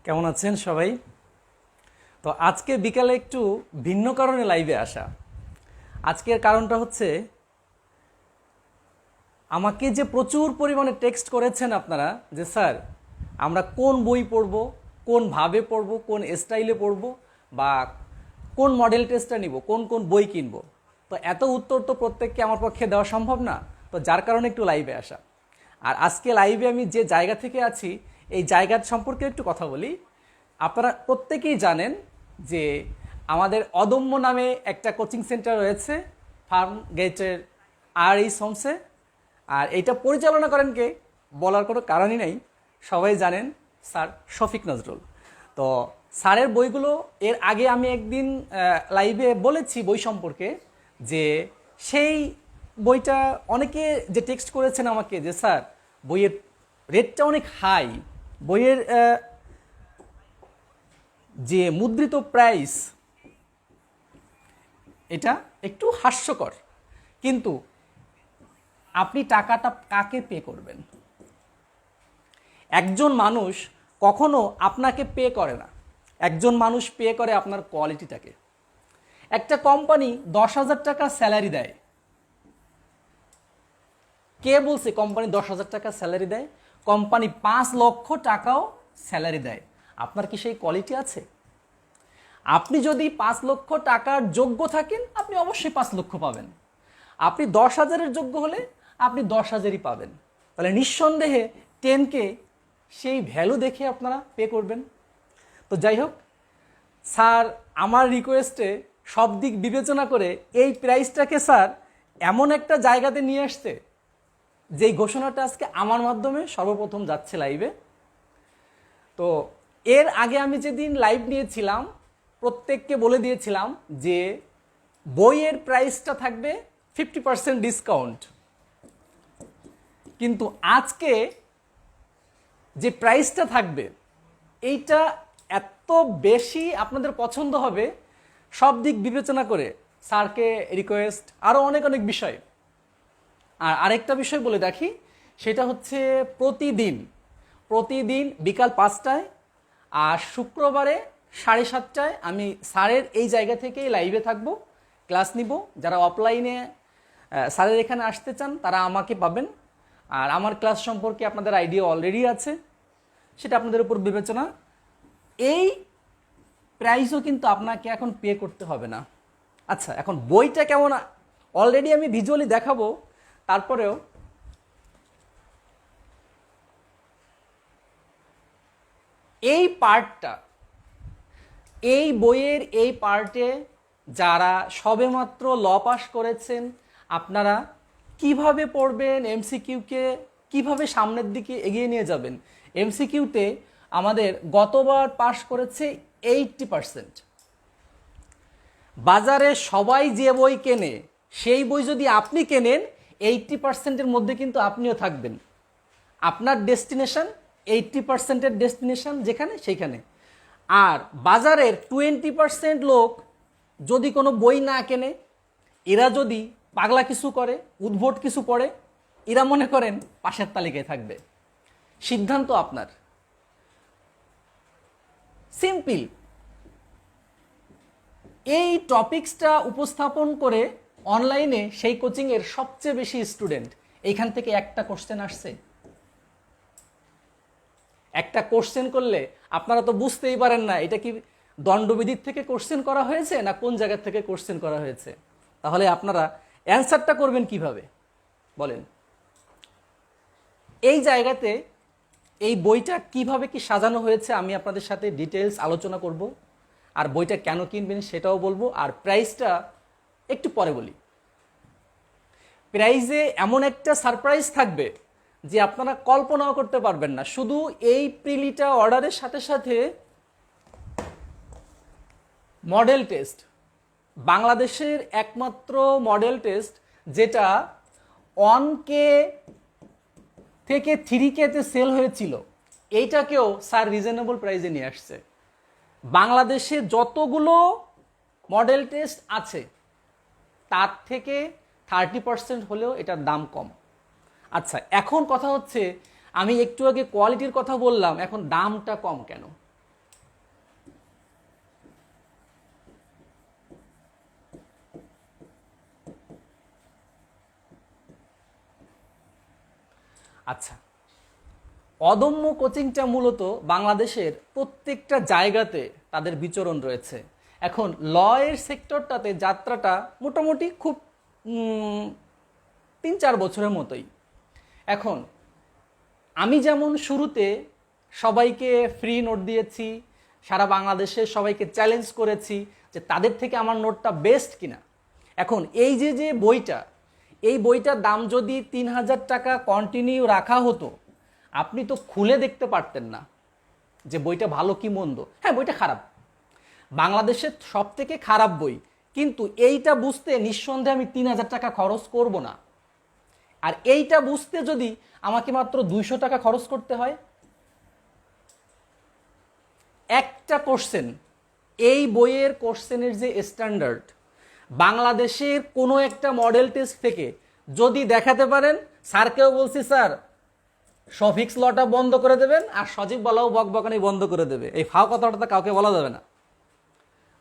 কেমন আছেন সবাই? তো আজকে বিকালে একটু ভিন্ন কারণে লাইভে আসা। আজকের কারণটা হচ্ছে আমাকে যে প্রচুর পরিমাণে টেক্সট করেছেন আপনারা যে স্যার আমরা কোন বই পড়ব, কোন ভাবে পড়ব, কোন স্টাইলে পড়ব, বা কোন মডেল টেস্টটা নিব, কোন কোন বই কিনব। তো এত উত্তর তো প্রত্যেককে আমার পক্ষে দেওয়া সম্ভব না, তো যার কারণে একটু লাইভে আসা। আর আজকে লাইভে আমি যে জায়গা থেকে আছি এই জায়গার সম্পর্কে একটু কথা বলি। আপনারা প্রত্যেকেই জানেন যে আমাদের অদম্য নামে একটা কোচিং সেন্টার রয়েছে ফার্ম গেটের হোমসে। আর এইটা পরিচালনা করেন কে, বলার কোনো কারণই নেই, সবাই জানেন স্যার শফিক নজরুল। তো স্যারের বইগুলো এর আগে আমি একদিন লাইভে বলেছি বই সম্পর্কে, যে সেই বইটা অনেকে যে টেক্সট করেছেন আমাকে যে স্যার বইয়ের রেটটা অনেক হাই, বইয়ের যে মুদ্রিত প্রাইস এটা একটু হাস্যকর, কিন্তু আপনি টাকাটা কাকে পে করবেন? একজন মানুষ কখনো আপনাকে পে করে না, একজন মানুষ পে করে আপনার কোয়ালিটিটাকে। একটা কোম্পানি 10,000 টাকা স্যালারি দেয়, কে বলছে কোম্পানি 10,000 টাকা স্যালারি দেয়? কোম্পানি 5 লক্ষ টাকাও স্যালারি দেয়। আপনার কি সেই কোয়ালিটি আছে? আপনি যদি 5 লক্ষ টাকার যোগ্য থাকেন আপনি অবশ্যই 5 লক্ষ পাবেন। আপনি 10,000-এর যোগ্য হলে আপনি 10,000-ই পাবেন। তাহলে নিঃসন্দেহে 10K সেই ভ্যালু দেখে আপনারা পে করবেন। তো যাই হোক, স্যার আমার রিকোয়েস্টে সব দিক বিবেচনা করে এই প্রাইসটাকে স্যার এমন একটা জায়গাতে নিয়ে আসছে যেই ঘোষণাটা আজকে আমার মাধ্যমে সর্বপ্রথম যাচ্ছে লাইভে। তো এর আগে আমি যেদিন লাইভ নিয়েছিলাম প্রত্যেককে বলে দিয়েছিলাম যে বইয়ের প্রাইসটা থাকবে 50% ডিসকাউন্ট, কিন্তু আজকে যে প্রাইসটা থাকবে এইটা এত বেশি আপনাদের পছন্দ হবে সব দিক বিবেচনা করে স্যারকে রিকোয়েস্ট, আরও অনেক অনেক বিষয়। আর আরেকটা বিষয় বলে রাখি, সেটা হচ্ছে প্রতিদিন বিকাল 5টায় আর শুক্রবারে 7:30টায় আমি স্যারের এই জায়গা থেকেই লাইভে থাকবো, ক্লাস নিব। যারা অফলাইনে স্যারের এখানে আসতে চান তারা আমাকে পাবেন। আর আমার ক্লাস সম্পর্কে আপনাদের আইডিয়া অলরেডি আছে, সেটা আপনাদের উপর বিবেচনা। এই প্রাইসও কিন্তু আপনাকে এখন পে করতে হবে না। আচ্ছা, এখন বইটা কেমন অলরেডি আমি ভিজুয়ালি দেখাবো, তারপরেও এই পার্টটা, এই বইয়ের এই পার্টে যারা সবেমাত্র ল পাস করেছেন আপনারা কিভাবে পড়বেন, এমসিকিউকে কিভাবে সামনের দিকে এগিয়ে নিয়ে যাবেন। এমসিকিউতে আমাদের গতবার পাস করেছে 80%। বাজারে সবাই যে বই কেনে সেই বই যদি আপনি কেনেন 80%-এর মধ্যে কিন্তু আপনিও থাকবেন। আপনার ডেস্টিনেশন 80%-এর ডেস্টিনেশন যেখানে সেইখানে। আর বাজারের 20% লোক যদি কোনো বই না কেনে, এরা যদি পাগলা কিছু করে, উদ্ভট কিছু পড়ে, এরা মনে করেন পাশের তালিকায় থাকবে। সিদ্ধান্ত আপনার। সিম্পল। এই টপিকসটা উপস্থাপন করে অনলাইনে সেই কোচিংয়ের সবচেয়ে বেশি স্টুডেন্ট, এইখান থেকে একটা কোশ্চেন আসছে। একটা কোশ্চেন করলে আপনারা তো বুঝতেই পারেন না এটা কি দণ্ডবিধির থেকে কোশ্চেন করা হয়েছে না কোন জায়গা থেকে কোশ্চেন করা হয়েছে। তাহলে আপনারা অ্যান্সারটা করবেন কিভাবে বলেন? এই জায়গাতে এই বইটা কিভাবে কি সাজানো হয়েছে আমি আপনাদের সাথে ডিটেলস আলোচনা করব, আর বইটা কেন কিনবেন সেটাও বলবো। আর প্রাইসটা একটু পরে বলি। প্রাইজে এমন একটা সারপ্রাইজ থাকবে যে আপনারা কল্পনাও করতে পারবেন না। শুধু এই প্রিলিটা অর্ডারের সাথে সাথে মডেল টেস্ট, বাংলাদেশের একমাত্র মডেল টেস্ট যেটা 1K থেকে 3K-তে সেল হয়েছিল, এইটাকেও স্যার রিজনেবল প্রাইসে নিয়ে আসছে। বাংলাদেশে যতগুলো মডেল টেস্ট আছে তার থেকে 30% হলেও এটার দাম কম। আচ্ছা, এখন কথা হচ্ছে আমি একটু আগে কোয়ালিটির কথা বললাম, এখন দামটা কম কেন? আচ্ছা, অদম্য কোচিংটা মূলত বাংলাদেশের প্রত্যেকটা জায়গাতে তাদের বিচরণ রয়েছে। এখন ল এর সেক্টরটাতে যাত্রাটা মোটামুটি খুব 3-4 বছরের মতোই। এখন আমি যেমন শুরুতে সবাইকে ফ্রি নোট দিয়েছি, সারা বাংলাদেশে সবাইকে চ্যালেঞ্জ করেছি যে তাদের থেকে আমার নোটটা বেস্ট কিনা। এখন এই যে বইটা, এই বইটার দাম যদি 3000 টাকা কন্টিনিউ রাখা হতো, আপনি তো খুলে দেখতে পারতেন না যে বইটা ভালো কি মন্দ। হ্যাঁ, বইটা খারাপ, বাংলাদেশের সব থেকে খারাপ বই, কিন্তু এইটা বুঝতে নিঃসন্দেহে আমি 3000 টাকা খরচ করব না। আর এইটা বুঝতে যদি আমাকে মাত্র 200 টাকা খরচ করতে হয়, একটা কোশ্চেন, এই বইয়ের কোশ্চেনের যে স্ট্যান্ডার্ড, বাংলাদেশের কোনো একটা মডেল টেস্ট থেকে যদি দেখাতে পারেন, স্যারকেও বলছি স্যার সফিক্স লটা বন্ধ করে দেবেন আর সজীব বলাও বকবকানি বন্ধ করে দেবে, এই ফাও কথাটা কাউকে বলা যাবে না।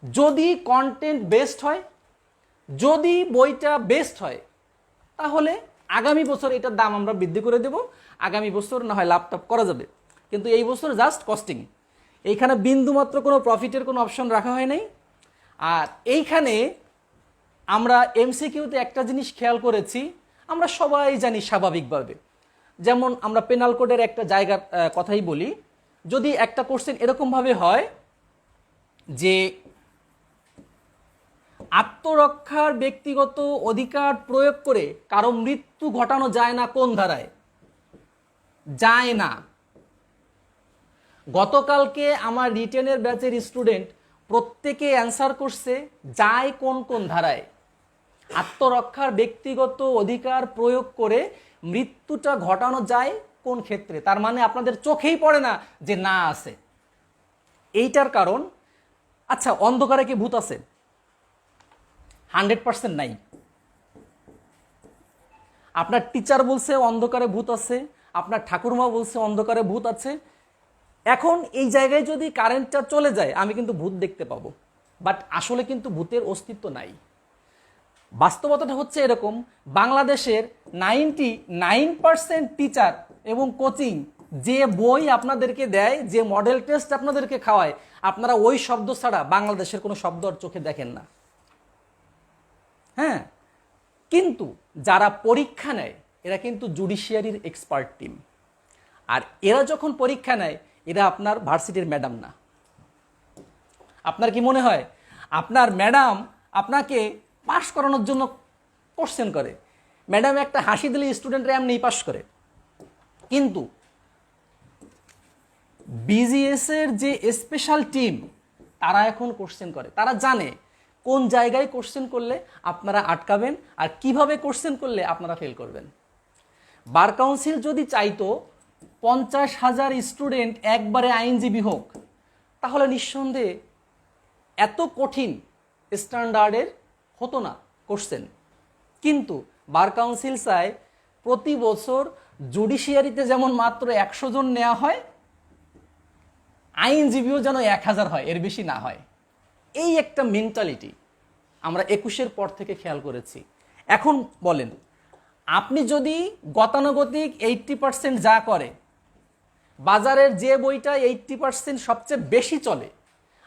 যদি কন্টেন্ট বেস্ট হয়, যদি বইটা বেস্ট হয়, তাহলে আগামী বছর এটার দাম আমরা বৃদ্ধি করে দেব, আগামী বছর না হয় ল্যাপটপ করা যাবে। কিন্তু এই বছর জাস্ট কস্টিং, এইখানে বিন্দুমাত্র কোনো প্রফিটের কোনো অপশন রাখা হয় নাই। আর এইখানে আমরা এমসিকিউতে একটা জিনিস খেয়াল করেছি, আমরা সবাই জানি স্বাভাবিকভাবে, যেমন আমরা পেনাল কোডের একটা জায়গার কথাই বলি, যদি একটা কোশ্চেন এরকমভাবে হয় যে আত্মরক্ষার ব্যক্তিগত অধিকার প্রয়োগ করে কারো মৃত্যু ঘটানো যায় না কোন ধারায়? যায় না। গতকালকে আমার রিটেনের ব্যাচের স্টুডেন্ট প্রত্যেকে অ্যান্সার করছে যায় কোন কোন ধারায়? আত্মরক্ষার ব্যক্তিগত অধিকার প্রয়োগ করে মৃত্যুটা ঘটানো যায় কোন ক্ষেত্রে? তার মানে আপনাদের চোখেই পড়ে না যে না আছে। এইটার কারণ, আচ্ছা অন্ধকারে কি ভূত আছে? 100% নাই। আপনার টিচার বলছে অন্ধকারে ভূত আছে, আপনার ঠাকুরমা বলছে অন্ধকারে ভূত আছে। এখন এই জায়গায় যদি কারেন্টটা চলে যায়, আমি কিন্তু ভূত দেখতে পাবো, বাট আসলে কিন্তু ভূতের অস্তিত্ব নাই। বাস্তবতাটা হচ্ছে এরকম, বাংলাদেশের 99% টিচার এবং কোচিং যে বই আপনাদেরকে দেয়, যে মডেল টেস্ট আপনাদেরকে খাওয়ায়, আপনারা ওই শব্দ ছাড়া বাংলাদেশের কোনো শব্দ আর চোখে দেখেন না। হ্যাঁ, কিন্তু যারা পরীক্ষা নেয় এরা কিন্তু জুডিশিয়ারির এক্সপার্ট টিম। আর এরা যখন পরীক্ষা নেয়, এরা আপনার ভার্সিটির ম্যাডাম না। আপনার কি মনে হয় আপনার ম্যাডাম আপনাকে পাশ করানোর জন্য কোশ্চেন করে? ম্যাডাম একটা হাসি দিলে স্টুডেন্টরা এমনিই পাশ করে। কিন্তু বিজিএস এর যে স্পেশাল টিম, তারা এখন কোশ্চেন করে। তারা জানে কোন জায়গায় কোশ্চেন করলে আপনারা আটকাবেন আর কিভাবে কোশ্চেন করলে আপনারা ফেল করবেন। বার কাউন্সিল যদি চাইতো 50,000 স্টুডেন্ট একবারে আইনজীবী হোক, তাহলে নিঃসন্দেহে এত কঠিন স্ট্যান্ডার্ডের হতো না কোশ্চেন। কিন্তু বার কাউন্সিল চায় প্রতি বছর জুডিশিয়ারিতে যেমন মাত্র 100 জন নেওয়া হয়, আইনজীবীও যেন 1000 হয়, এর বেশি না হয়। এই একটা মেন্টালিটি আমরা 21-এর পর থেকে খেয়াল করেছি। এখন বলেন, আপনি যদি গতানুগতিক 80% যা করে, বাজারের যে বইটা 80% সবচেয়ে বেশি চলে,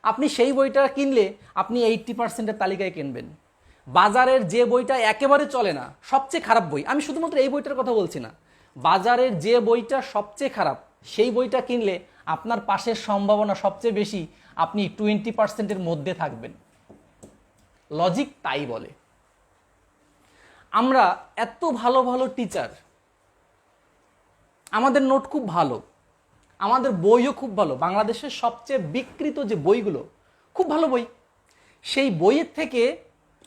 আপনি সেই বইটা কিনলে আপনি 80%-এর তালিকায় কিনবেন। বাজারের যে বইটা একেবারে চলে না, সবচেয়ে খারাপ বই, আমি শুধুমাত্র এই বইটার কথা বলছি না, বাজারের যে বইটা সবচেয়ে খারাপ, সেই বইটা কিনলে আপনার পাশের সম্ভাবনা সবচেয়ে বেশি আপনি 20%-এর মধ্যে থাকবেন। লজিক তাই বলে। আমরা এত ভালো ভালো টিচার, আমাদের নোট খুব ভালো, আমাদের বইও খুব ভালো, বাংলাদেশের সবচেয়ে বিক্রিত যে বইগুলো খুব ভালো বই, সেই বইয়ের থেকে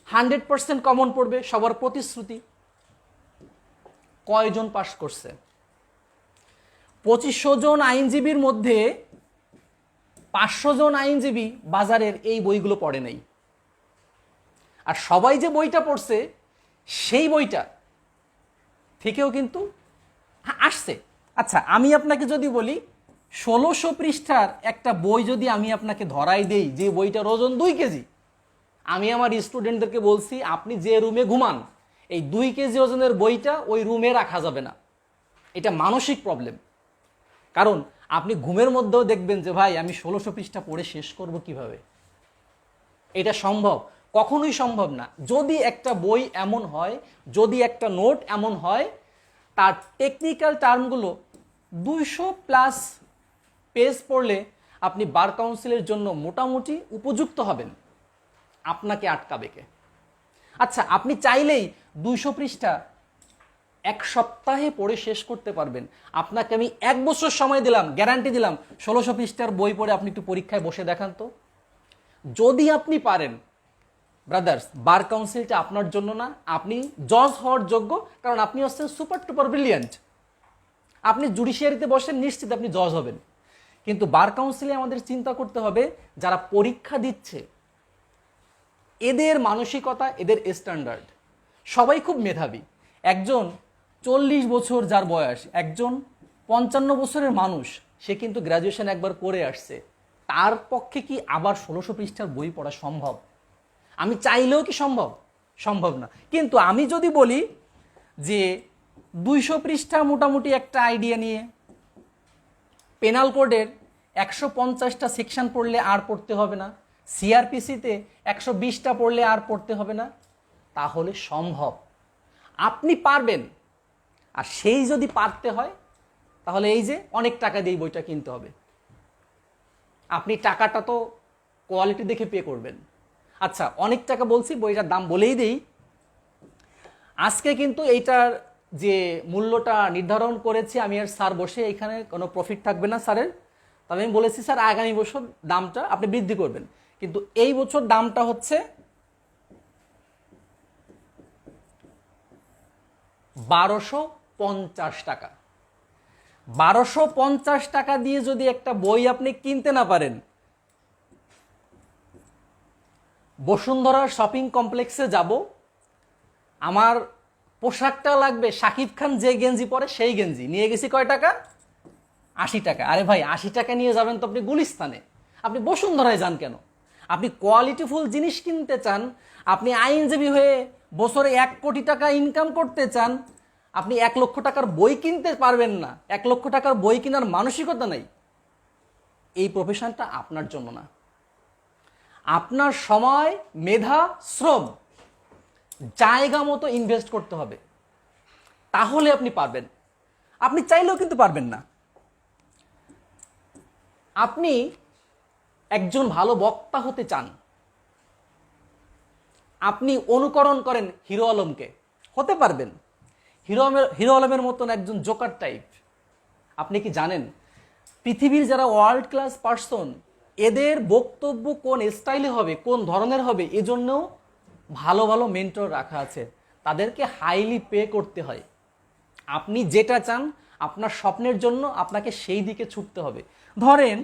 100% কমন পড়বে সবার প্রতিশ্রুতি। কয়জন পাস করছে? 2500 জন আইনজীবীর মধ্যে 500 জন আইনজীবী বাজারের এই বইগুলো পড়ে নাই। আর সবাই যে বইটা পড়ছে, সেই বইটা থেকেও কিন্তু আসছে। আচ্ছা, আমি আপনাকে যদি বলি 1600 পৃষ্ঠার একটা বই যদি আমি আপনাকে ধরাই দেই, যে বইটার ওজন 2 কেজি, আমি আমার স্টুডেন্টদেরকে বলছি আপনি যে রুমে ঘুমান, এই 2 কেজি ওজনের বইটা ওই রুমে রাখা যাবে না। এটা মানসিক প্রবলেম। কারণ আপনি ঘুমের মধ্যেও দেখবেন যে ভাই আমি 1600 পৃষ্ঠা পড়ে শেষ করব কিভাবে। এটা সম্ভব? কখনোই সম্ভব না। যদি একটা বই এমন হয়, যদি একটা নোট এমন হয়, তার টেকনিক্যাল টার্মগুলো 200+ পেজ পড়লে আপনি বার কাউন্সিলের জন্য মোটামুটি উপযুক্ত হবেন। আপনাকে আটকাবে কে? আচ্ছা, আপনি চাইলেই 200 পৃষ্ঠা 1 সপ্তাহে পড়ে শেষ করতে পারবেন। আপনাকে আমি 1 বছর সময় দিলাম, গ্যারান্টি দিলাম, 1600 পৃষ্ঠার বই পড়ে আপনি একটু পরীক্ষায় বসে দেখান তো। যদি আপনি পারেন, ব্রাদার্স, বার কাউন্সিলটা আপনার জন্য না। আপনি জজ হওয়ার যোগ্য, কারণ আপনি হচ্ছেন সুপার টুপার ব্রিলিয়ান্ট। আপনি জুডিশিয়ারিতে বসেন, নিশ্চিত আপনি জজ হবেন। কিন্তু বার কাউন্সিলে আমাদের চিন্তা করতে হবে যারা পরীক্ষা দিচ্ছে, এদের মানসিকতা, এদের স্ট্যান্ডার্ড। সবাই খুব মেধাবী। একজন 40 বছর যার বয়স, একজন 55 বছরের মানুষ, সে কিন্তু গ্র্যাজুয়েশন একবার করে আসছে। তার পক্ষে কি আবার 1600 পৃষ্ঠার বই পড়া সম্ভব? আমি চাইলেও কি সম্ভব? সম্ভব না। কিন্তু আমি যদি বলি যে 200 পৃষ্ঠা মোটামুটি একটা আইডিয়া নিয়ে, পেনাল কোডের 150টা সেকশন পড়লে আর পড়তে হবে না, সিআরপিসিতে 120টা পড়লে আর পড়তে হবে না, তাহলে সম্ভব। আপনি পারবেন। আর সেই যদি পারতে হয়, তাহলে এই যে অনেক টাকা দিয়ে বইটা কিনতে হবে। আপনি টাকাটা তো কোয়ালিটি দেখে পে করবেন। আচ্ছা, অনেক টাকা বলছি, বইটার দাম বলেই দেই। আজকে কিন্তু এইটার যে মূল্যটা নির্ধারণ করেছি আমি আর স্যার বসে, এখানে কোনো প্রফিট থাকবে না স্যারের। তবে আমি বলেছি স্যার আগামী বছর দামটা আপনি বৃদ্ধি করবেন। কিন্তু এই বছর দামটা হচ্ছে 1250 টাকা। 1250 টাকা দিয়ে যদি একটা বই আপনি কিনতে না পারেন, বসুন্ধরা শপিং কমপ্লেক্সে যাব, আমার পোশাকটা লাগবে শাকিব খান যে গেঞ্জি পরে সেই গেঞ্জি, নিয়ে গেছি কয় টাকা? 80 টাকা। আরে ভাই, 80 টাকা নিয়ে যাবেন তো আপনি গুলিস্তানে, আপনি বসুন্ধরায় যান কেন? আপনি কোয়ালিটিফুল জিনিস কিনতে চান, আপনি আইনজীবী হয়ে বছরে 1 কোটি টাকা ইনকাম করতে চান, আপনি 1 লক্ষ টাকার বই কিনতে পারবেন না, 1 লক্ষ টাকার বই কেনার মানসিকতা নাই, এই প্রফেশনটা আপনার জন্য না। আপনার সময়, মেধা, শ্রম জায়গা মতো ইনভেস্ট করতে হবে, তাহলে আপনি পারবেন। আপনি চাইলেও কিন্তু পারবেন না। আপনি একজন ভালো বক্তা হতে চান, আপনি অনুকরণ করেন হিরো আলমকে, হতে পারবেন। হিরো আলমের মতন একজন জোকার টাইপ। আপনি কি জানেন পৃথিবীর যারা ওয়ার্ল্ড ক্লাস পার্সন, এদের বক্তব্য কোন স্টাইলে হবে, কোন ধরনের হবে, এজন্যও ভালো ভালো মেন্টর রাখা আছে। তাদেরকে হাইলি পে করতে হয়। আপনি যেটা চান, আপনার স্বপ্নের জন্য আপনাকে সেই দিকে ছুটতে হবে। ধরেন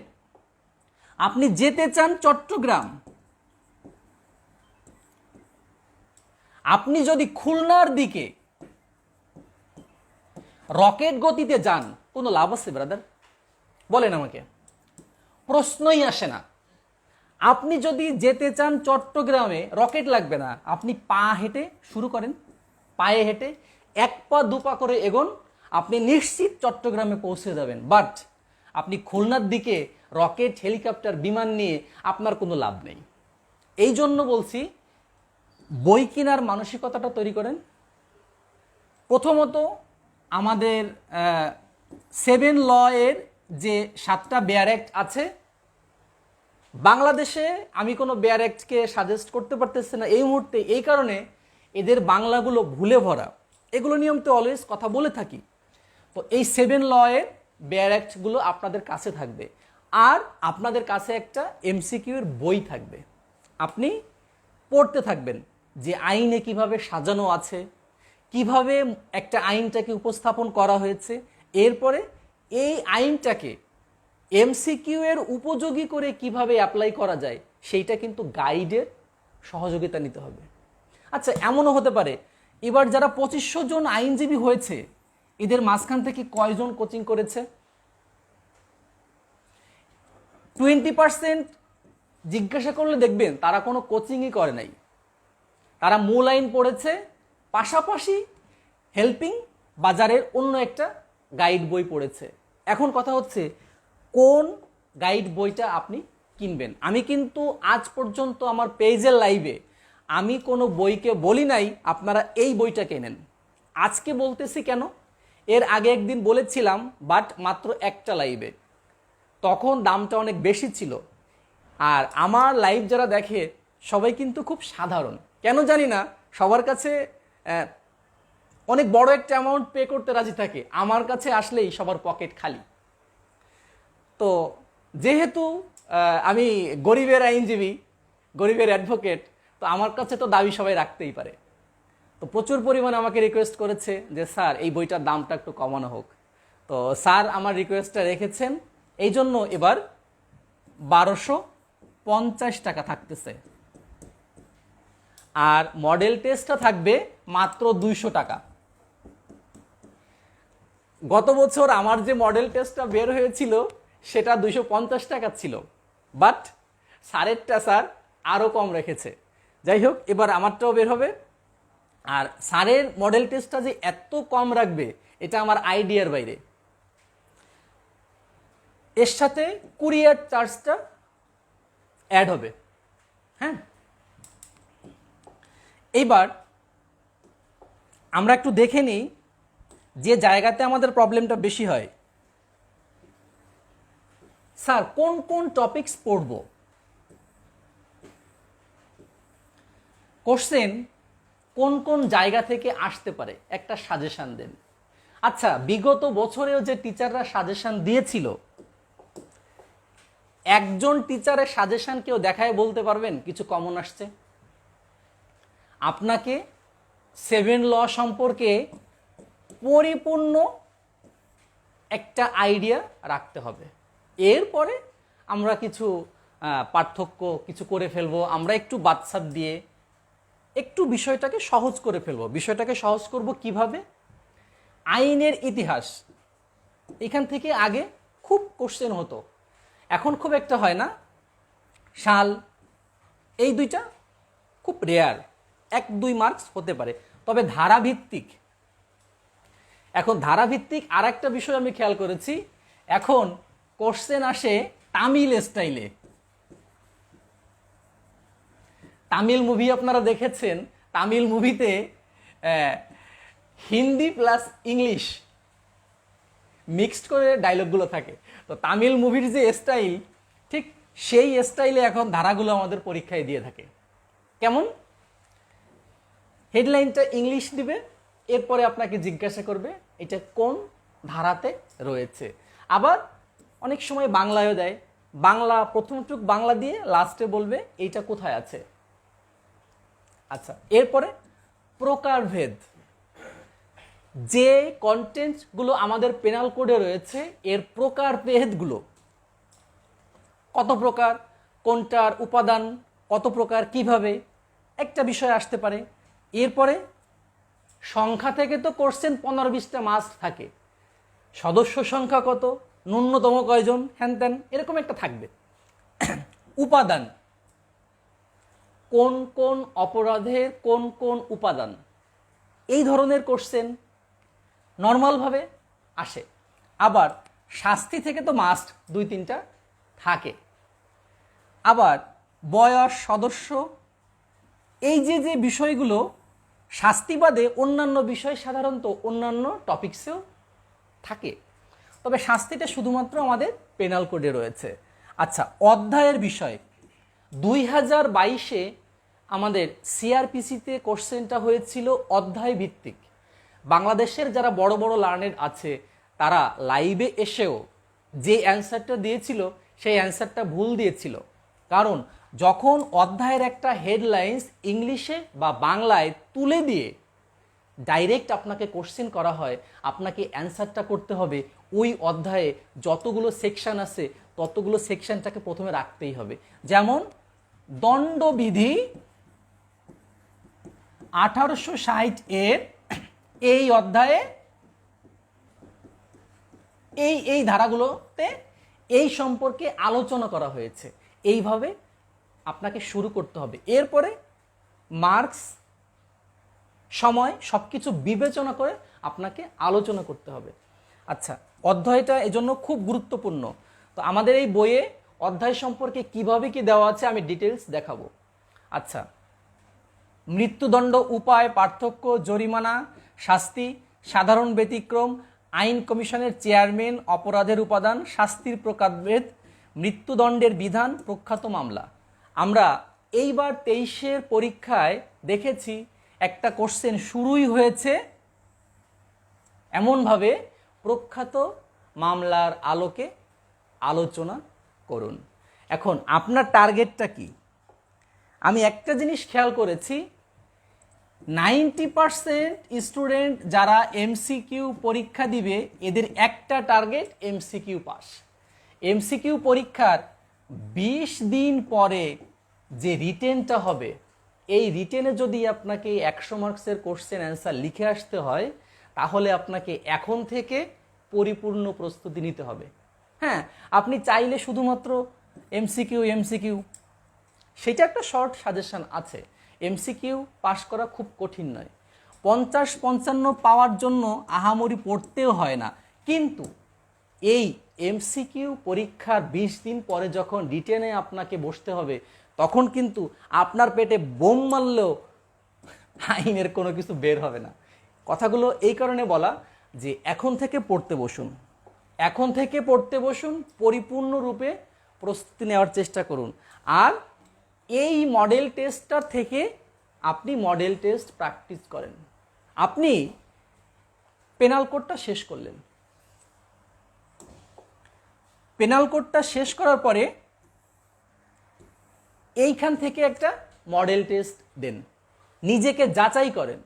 আপনি যেতে চান চট্টগ্রাম, আপনি যদি খুলনার দিকে রকেট গতিতে যান, কোনো লাভ আছে ব্রাদার? বলেন আমাকে, প্রশ্নই আসে না। আপনি যদি যেতে চান চট্টগ্রামে, রকেট লাগবে না, আপনি পা হেঁটে শুরু করেন, পায়ে হেঁটে 1 পা 2 পা করে এগোন, আপনি নিশ্চিত চট্টগ্রামে পৌঁছে যাবেন। বাট আপনি খুলনার দিকে রকেট, হেলিকপ্টার, বিমান নিয়ে আপনার কোনো লাভ নেই। এই জন্য বলছি, বই কেনার মানসিকতাটা তৈরি করেন। প্রথমত আমাদের 7 ল এর যে 7টা বেয়ার অ্যাক্ট আছে, বাংলাদেশে আমি কোনো বেয়ার অ্যাক্টকে সাজেস্ট করতে পারতেছি না এই মুহূর্তে, এই কারণে এদের বাংলাগুলো ভুলে ভরা। এগুলো নিয়ে আমি তো অলওয়েজ কথা বলে থাকি। তো এই 7 ল এর বেয়ার অ্যাক্টগুলো আপনাদের কাছে থাকবে, আর আপনাদের কাছে একটা এমসিকিউ এর বই থাকবে। আপনি পড়তে থাকবেন যে আইনে কিভাবে সাজানো আছে, কিভাবে একটা আইনটাকে উপস্থাপন করা হয়েছে, এরপরে এই আইনটাকে এমসিকিউ এর উপযোগী করে কিভাবে অ্যাপ্লাই করা যায়, সেইটা কিন্তু গাইডের সহযোগিতা নিতে হবে। আচ্ছা, এমনও হতে পারে এবার যারা 2500 জন আইনজীবী হয়েছে, এদের মাঝখান থেকে কয়জন কোচিং করেছে? 20% জিজ্ঞাসা করলে দেখবেন তারা কোনো কোচিংই করে নাই। তারা মূল আইন পড়েছে, পাশাপাশি হেল্পিং বাজারের অন্য একটা গাইড বই পড়েছে। এখন কথা হচ্ছে কোন গাইড বইটা আপনি কিনবেন। আমি কিন্তু আজ পর্যন্ত আমার পেজের লাইভে আমি কোনো বইকে বলি নাই আপনারা এই বইটা কেনেন। আজকে বলতেছি কেন, এর আগে একদিন বলেছিলাম বাট মাত্র একটা লাইভে, তখন দামটা অনেক বেশি ছিল। আর আমার লাইভ যারা দেখে সবাই কিন্তু খুব সাধারণ, কেন জানি না সবার কাছে অনেক বড় একটা অ্যামাউন্ট পে করতে রাজি থাকে, আমার কাছে আসলেই সবার পকেট খালি। তো যেহেতু আমি গরিবের আইনজীবী, গরিবের অ্যাডভোকেট, তো আমার কাছে তো দাবি সবাই রাখতেই পারে। তো প্রচুর পরিমাণে আমাকে রিকোয়েস্ট করেছে যে স্যার এই বইটার দামটা একটু কমানো হোক। তো স্যার আমার রিকোয়েস্টটা রেখেছেন, এই জন্য এবার 1250 টাকা থাকতেছে। আর মডেল টেস্টটা থাকবে মাত্র 200 টাকা। গত বছর আমার যে মডেল টেস্টটা বের হয়েছিল সেটা 250 টাকা ছিল, বাট স্যারেরটা স্যার আরও কম রেখেছে। যাই হোক, এবার আমারটাও বের হবে। আর স্যারের মডেল টেস্টটা যে এত কম রাখবে এটা আমার আইডিয়ার বাইরে। এর সাথে কুরিয়ার চার্জটা অ্যাড হবে। হ্যাঁ, এইবার আমরা একটু দেখে নিই যে জায়গাতে আমাদের প্রবলেমটা বেশি হয়। স্যার কোন কোন টপিকস পড়ব, কোশ্চেন কোন কোন জায়গা থেকে আসতে পারে একটা সাজেশন দেন। আচ্ছা, বিগত বছরেও যে টিচাররা সাজেশন দিয়েছিল, একজন টিচারের সাজেশন কেউ দেখায় বলতে পারবেন কিছু কমন আসছে? আপনাকে 7 ল সম্পর্কে পরিপূর্ণ একটা আইডিয়া রাখতে হবে। এরপরে আমরা কিছু পার্থক্য কিছু করে ফেলবো, আমরা একটু বাদসাদ দিয়ে একটু বিষয়টাকে সহজ করে ফেলবো। বিষয়টাকে সহজ করব কিভাবে? আইনের ইতিহাস, এখান থেকে আগে খুব কোশ্চেন হতো, এখন খুব একটা হয় না। সাল, এই দুইটা খুব রেয়ার, 1-2 মার্কস হতে পারে। তবে ধারাভিত্তিক, এখন ধারাভিত্তিক আর একটা বিষয় আমি খেয়াল করেছি, এখন কোশ্চেন আসে তামিল স্টাইলে। তামিল মুভি আপনারা দেখেছেন, তামিল মুভিতে হিন্দি প্লাস ইংলিশ মিক্সড করে ডায়লগগুলো থাকে। তো তামিল মুভির যে স্টাইল, ঠিক সেই স্টাইলে এখন ধারাগুলো আমাদের পরীক্ষায় দিয়ে থাকে। কেমন? হেডলাইনটা ইংলিশ দিবে, এরপরে আপনাকে জিজ্ঞাসা করবে এটা কোন ধারাতে রয়েছে। আবার অনেক সময় বাংলায়ও দেয়, বাংলা প্রথমটুক বাংলা দিয়ে লাস্টে বলবে এইটা কোথায় আছে। আচ্ছা, এরপরে প্রকারভেদ, যে কন্টেন্টগুলো আমাদের পেনাল কোডে রয়েছে এর প্রকারভেদগুলো কত প্রকার, কোনটার উপাদান কত প্রকার, কিভাবে একটা বিষয় আসতে পারে। এরপরে সংখ্যা থেকে তো কোশ্চেন 15-20টা মাস্ট থাকে, সদস্য সংখ্যা কত, ন্যূনতম কয়জন, হ্যান ত্যান এরকম একটা থাকবে। উপাদান, কোন কোন অপরাধের কোন কোন উপাদান, এই ধরনের কোশ্চেন নর্মালভাবে আসে। আবার শাস্তি থেকে তো মাস্ট 2-3টা থাকে। আবার বয়স, সদস্য, এই যে যে বিষয়গুলো শাস্তি বাদে অন্যান্য বিষয় সাধারণত অন্যান্য টপিকসেও থাকে, তবে শাস্তিটা শুধুমাত্র আমাদের পেনাল কোডে রয়েছে। আচ্ছা, অধ্যায়ের বিষয় 2022-এ আমাদের সিআরপিসিতে কোশ্চেনটা হয়েছিল অধ্যায় ভিত্তিক। বাংলাদেশের যারা বড় বড় লার্নেড আছে তারা লাইভে এসেও যে অ্যান্সারটা দিয়েছিল সেই অ্যান্সারটা ভুল দিয়েছিল। কারণ যখন অধ্যায়ের একটা হেডলাইন্স ইংলিশে বা বাংলায় তুলে দিয়ে ডাইরেক্ট আপনাকে কোশ্চেন করা হয়, আপনাকে অ্যান্সারটা করতে হবে ওই অধ্যায়ে যতগুলো সেকশন আছে ততগুলো সেকশনটাকে প্রথমে রাখতেই হবে। যেমন দণ্ডবিধি 1860 এর এই অধ্যায়ে এই ধারাগুলোতে এই সম্পর্কে আলোচনা করা হয়েছে, এইভাবে আপনাকে শুরু করতে হবে। এরপরে মার্কস, সময় সবকিছু বিবেচনা করে আপনাকে আলোচনা করতে হবে। আচ্ছা, অধ্যায়টা এজন্য খুব গুরুত্বপূর্ণ। তো আমাদের এই বইয়ে অধ্যায় সম্পর্কে কিভাবে কি দেওয়া আছে আমি ডিটেলস দেখাবো। আচ্ছা, মৃত্যুদণ্ড, উপায়, পার্থক্য, জরিমানা, শাস্তি, সাধারণ ব্যতিক্রম, আইন কমিশনের চেয়ারম্যান, অপরাধের উপাদান, শাস্তির প্রকারভেদ, মৃত্যুদণ্ডের বিধান, প্রখ্যাত মামলা। আমরা এইবার 23-এর পরীক্ষায় দেখেছি একটা কোশ্চেন শুরুই হয়েছে এমনভাবে, প্রখ্যাত মামলার আলোকে আলোচনা করুন। এখন আপনার টার্গেটটা কি? আমি একটা জিনিস খেয়াল করেছি, 90% স্টুডেন্ট যারা এমসিকিউ পরীক্ষা দিবে এদের একটা টার্গেট এমসিকিউ পাস। এমসিকিউ পরীক্ষার 20 দিন পরে যে রিটেনটা হবে, এই রিটেনে যদি আপনাকে 100 মার্কসের কোশ্চেন অ্যান্সার লিখে আসতে হয়, তাহলে আপনাকে এখন থেকে পরিপূর্ণ প্রস্তুতি নিতে হবে। হ্যাঁ, আপনি চাইলে শুধুমাত্র এমসিকিউ সেটা একটা শর্ট সাজেশন আছে। এমসিকিউ পাশ করা খুব কঠিন নয়, 50-55 পাওয়ার জন্য আহামরি পড়তেও হয় না। কিন্তু এই এমসিকিউ পরীক্ষার 20 দিন পরে যখন রিটেনে আপনাকে বসতে হবে, তখন কিন্তু আপনার পেটে বোম মারলেও আইনের কোনো কিছু বের হবে না। কথাগুলো এই কারণে বলা যে এখন থেকে পড়তে বসুন, এখন থেকে পড়তে বসুন, পরিপূর্ণরূপে প্রস্তুতি নেওয়ার চেষ্টা করুন। আর এই মডেল টেস্টটা থেকে আপনি মডেল টেস্ট প্র্যাকটিস করেন। আপনি পেনাল কোডটা শেষ করলেন, পেনাল কোডটা শেষ করার পরে এইখান থেকে একটা মডেল টেস্ট দেন, নিজেকে যাচাই করেন।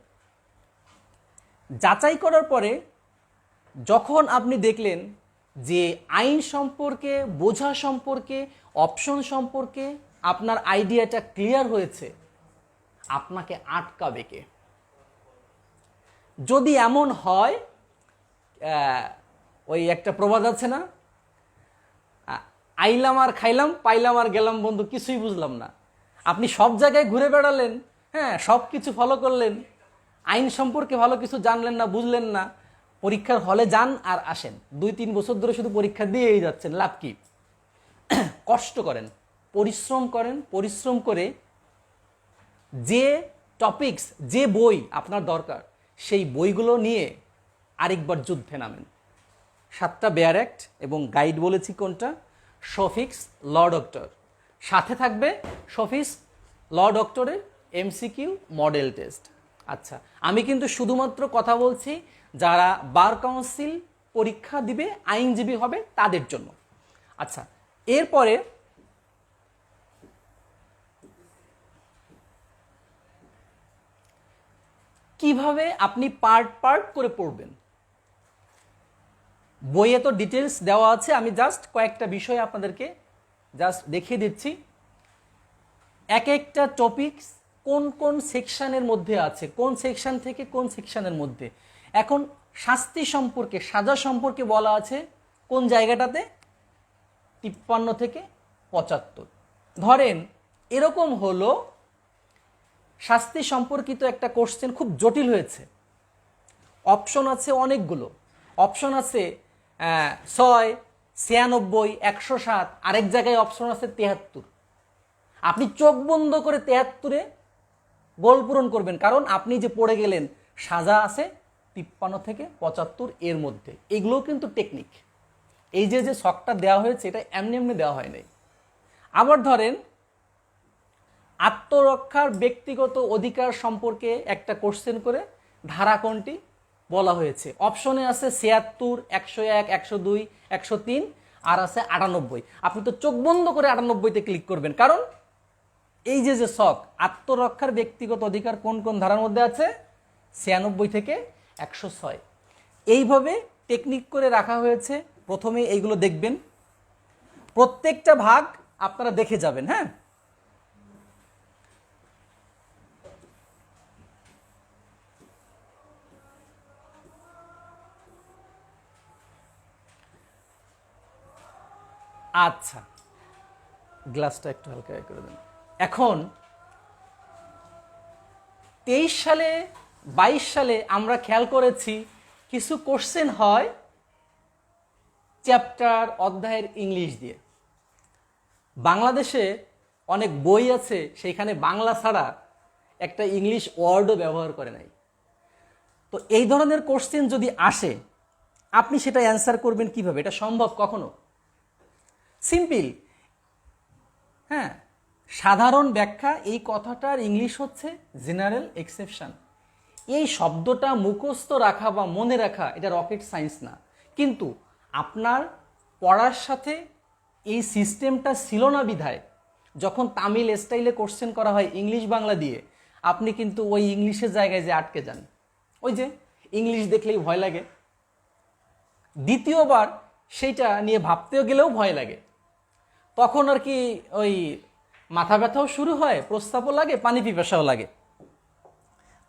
যাচাই করার পরে যখন আপনি দেখলেন যে আইন সম্পর্কে, বোঝা সম্পর্কে, অপশন সম্পর্কে আপনার আইডিয়াটা ক্লিয়ার হয়েছে, আপনাকে আটকাবে কে? যদি এমন হয়, ওই একটা প্রবাদ আছে না, আইলাম আর খাইলাম, পাইলাম আর গেলাম বন্ধু, কিছুই বুঝলাম না। আপনি সব জায়গায় ঘুরে বেড়ালেন, হ্যাঁ, সব কিছু ফলো করলেন, আইন সম্পর্কে ভালো কিছু জানলেন না, বুঝলেন না, পরীক্ষার হলে যান আর আসেন, 2-3 বছর ধরে শুধু পরীক্ষা দিয়েই যাচ্ছেন, লাভ কি? কষ্ট করেন, পরিশ্রম করেন, পরিশ্রম করে যে টপিকস, যে বই আপনার দরকার, সেই বইগুলো নিয়ে আরেকবার যুদ্ধে নামেন। 7টা বেয়ার অ্যাক্ট এবং গাইড বলেছি কোনটা, শফিক্স, ল ডক্টর, সাথে থাকবে শফিক্স ল ডক্টরের এমসিকিউ মডেল টেস্ট। আচ্ছা, আমি কিন্তু শুধুমাত্র কথা বলছি যারা বার কাউন্সিল পরীক্ষা দিবে, আইনজীবী হবে তাদের জন্য। আচ্ছা, এরপরে কিভাবে আপনি পার্ট পার্ট করে পড়বেন? বইয়ে তো ডিটেলস দেওয়া আছে, আমি জাস্ট কয়েকটা বিষয় আপনাদেরকে জাস্ট দেখিয়ে দিচ্ছি। এক একটা টপিকস কোন কোন সেকশনের মধ্যে আছে, কোন সেকশন থেকে কোন সেকশনের মধ্যে। এখন শাস্তি সম্পর্কে, সাজা সম্পর্কে বলা আছে কোন জায়গাটাতে, 53 থেকে 75। ধরেন এরকম হলো, শাস্তি সম্পর্কিত একটা কোশ্চেন খুব জটিল হয়েছে, অপশন আছে অনেকগুলো, অপশন আছে 6, 96, 107, আরেক জায়গায় অপশন আছে 73। আপনি চোখ বন্ধ করে 73-এ গোল পূরণ করবেন, কারণ আপনি যে পড়ে গেলেন সাজা আছে 53 থেকে 75 এর মধ্যে। এগুলোও কিন্তু টেকনিক, এই যে শখটা দেওয়া হয়েছে এটা এমনি এমনি দেওয়া হয় নাই। আবার ধরেন আত্মরক্ষার ব্যক্তিগত অধিকার সম্পর্কে একটা কোশ্চেন করে ধারা কোনটি বলা হয়েছে, অপশনে আছে 76, 101, 102, 103 আর আছে 98। আপনি তো চোখ বন্ধ করে 98-তে ক্লিক করবেন, কারণ এই যে শখ, আত্মরক্ষার ব্যক্তিগত অধিকার কোন কোন ধারার মধ্যে আছে, 96 থেকে 106। এইভাবে টেকনিক করে রাখা হয়েছে। প্রথমে এইগুলো দেখবেন, প্রত্যেকটা ভাগ আপনারা দেখে যাবেন। হ্যাঁ, আচ্ছা, গ্লাসটা একটু হালকা করে দেন। এখন 23 সালে, 22 সালে আমরা খেয়াল করেছি কিছু কোশ্চেন হয় চ্যাপ্টার অধ্যায়ের ইংলিশ দিয়ে। বাংলাদেশে অনেক বই আছে সেইখানে বাংলা ছাড়া একটা ইংলিশ ওয়ার্ডও ব্যবহার করে নাই। তো এই ধরনের কোশ্চেন যদি আসে, আপনি সেটা অ্যান্সার করবেন কিভাবে? এটা সম্ভব কখনো? সিম্পল। হ্যাঁ, সাধারণ ব্যাখ্যা, এই কথাটার ইংলিশ হচ্ছে জেনারেল এক্সেপশন। এই শব্দটা মুখস্থ রাখা বা মনে রাখা এটা রকেট সায়েন্স না, কিন্তু আপনার পড়ার সাথে এই সিস্টেমটা ছিল না বিধায় যখন তামিল স্টাইলে কোশ্চেন করা হয় ইংলিশ বাংলা দিয়ে, আপনি কিন্তু ওই ইংলিশের জায়গায় যে আটকে যান। ওই যে ইংলিশ দেখলেই ভয় লাগে, দ্বিতীয়বার সেইটা নিয়ে ভাবতেও গেলেও ভয় লাগে, তখন আর কি ওই মাথা ব্যথাও শুরু হয়, প্রস্তাবও লাগে, পানি পিপাসাও লাগে।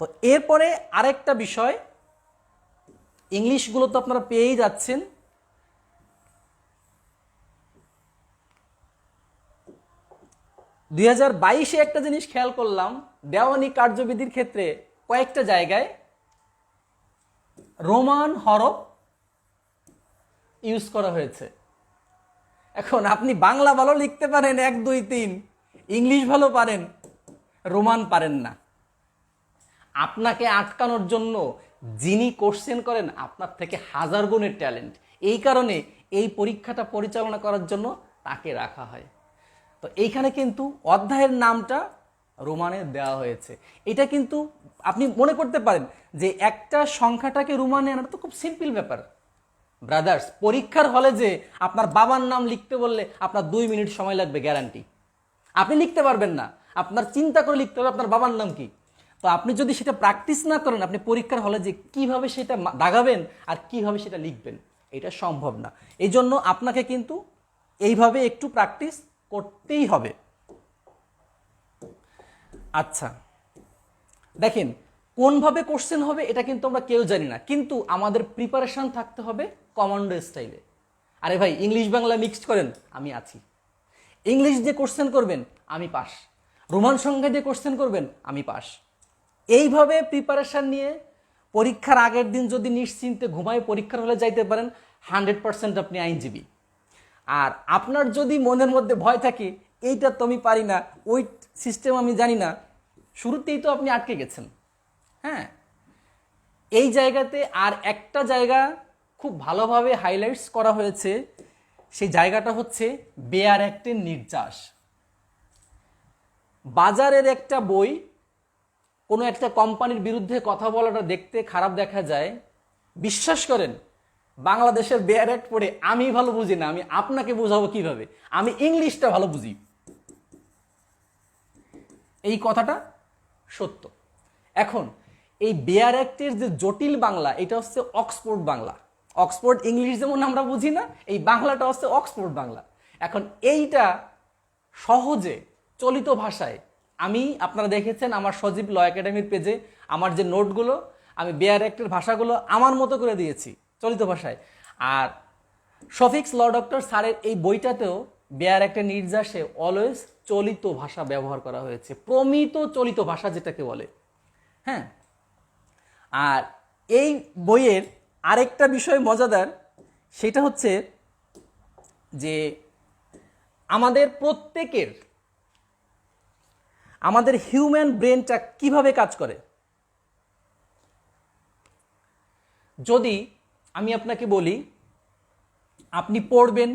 তো এরপরে আরেকটা বিষয়, ইংলিশগুলো তো আপনারা পেয়েই যাচ্ছেন। 2022-এ একটা জিনিস খেয়াল করলাম, দেওয়ানি কার্যবিধির ক্ষেত্রে কয়েকটা জায়গায় রোমান হরফ ইউজ করা হয়েছে। এখন আপনি বাংলা ভালো লিখতে পারেন 1 2 3, ইংলিশ ভালো পারেন, রোমান পারেন না। আপনাকে আটকানোর জন্য যিনি কোশ্চেন করেন আপনার থেকে 1000 গুণের ট্যালেন্ট, এই কারণে এই পরীক্ষাটা পরিচালনা করার জন্য তাকে রাখা হয়। তো এইখানে কিন্তু অধ্যায়ের নামটা রোমানে দেওয়া হয়েছে। এটা কিন্তু আপনি মনে করতে পারেন যে একটা সংখ্যাটাকে রোমানে আনাটা তো খুব সিম্পল ব্যাপার। ব্রাদার্স, পরীক্ষার হলে যে আপনার বাবার নাম লিখতে বললে আপনার 2 মিনিট সময় লাগবে গ্যারান্টি, আপনি লিখতে পারবেন না। আপনার চিন্তা করে লিখতে হবে আপনার বাবার নাম কি। তো আপনি যদি সেটা প্র্যাকটিস না করেন, আপনি পরীক্ষার হলে যে কিভাবে সেটা দাগাবেন আর কিভাবে সেটা লিখবেন, এটা সম্ভব না। এই জন্য আপনাকে কিন্তু এইভাবে একটু প্র্যাকটিস করতেই হবে। আচ্ছা, দেখেন কোনভাবে কোশ্চেন হবে এটা কিন্তু আমরা কেউ জানি না, কিন্তু আমাদের প্রিপারেশন থাকতে হবে কমান্ডো স্টাইলে। আরে ভাই, ইংলিশ বাংলা মিক্সড করেন, আমি আছি। ইংলিশ দিয়ে কোশ্চেন করবেন, আমি পাস। রোমান সংখ্যা দিয়ে কোশ্চেন করবেন, আমি পাস। এইভাবে প্রিপারেশন নিয়ে পরীক্ষার আগের দিন যদি নিশ্চিন্তে ঘুমায় পরীক্ষার হলে যাইতে পারেন, 100% আপনি আইনজীবী। আর আপনার যদি মনের মধ্যে ভয় থাকে এইটা তো আমি পারি না, ওই সিস্টেম আমি জানি না, শুরুতেই তো আপনি আটকে গেছেন। হ্যাঁ, এই জায়গাতে আর একটা জায়গা খুব ভালোভাবে হাইলাইটস করা হয়েছে, সেই জায়গাটা হচ্ছে বেয়ার অ্যাক্টের নির্যাস। বাজারের একটা বই, কোনো একটা কোম্পানির বিরুদ্ধে কথা বলাটা দেখতে খারাপ দেখা যায়, বিশ্বাস করেন বাংলাদেশের বেয়ার অ্যাক্ট পড়ে আমি ভালো বুঝি না, আমি আপনাকে বোঝাবো কিভাবে, আমি ইংলিশটা ভালো বুঝি। এই কথাটা সত্য। এখন এই বেয়ার অ্যাক্টের যে জটিল বাংলা, এটা হচ্ছে অক্সফোর্ড বাংলা। অক্সফোর্ড ইংলিশ যেমন আমরা বুঝি না, এই বাংলাটা হচ্ছে অক্সফোর্ড বাংলা। এখন এইটা সহজে চলিত ভাষায়, আমি আপনারা দেখেছেন আমার সজীব ল একাডেমির পেজে আমার যে নোটগুলো, আমি বেয়ার অ্যাক্টের ভাষাগুলো আমার মতো করে দিয়েছি চলিত ভাষায়। আর শফিক্স ল ডক্টর স্যারের এই বইটাতেও বেয়ার অ্যাক্টের নির্যাসে অলওয়েজ চলিত ভাষা ব্যবহার করা হয়েছে, প্রমিত চলিত ভাষা যেটাকে বলে। হ্যাঁ, আর এই বইয়ের আরেকটা বিষয় মজাদার, সেটা হচ্ছে যে আমাদের হিউম্যান ব্রেনটা কিভাবে কাজ করে। যদি আমি আপনাকে বলি, আপনি পড়বেন,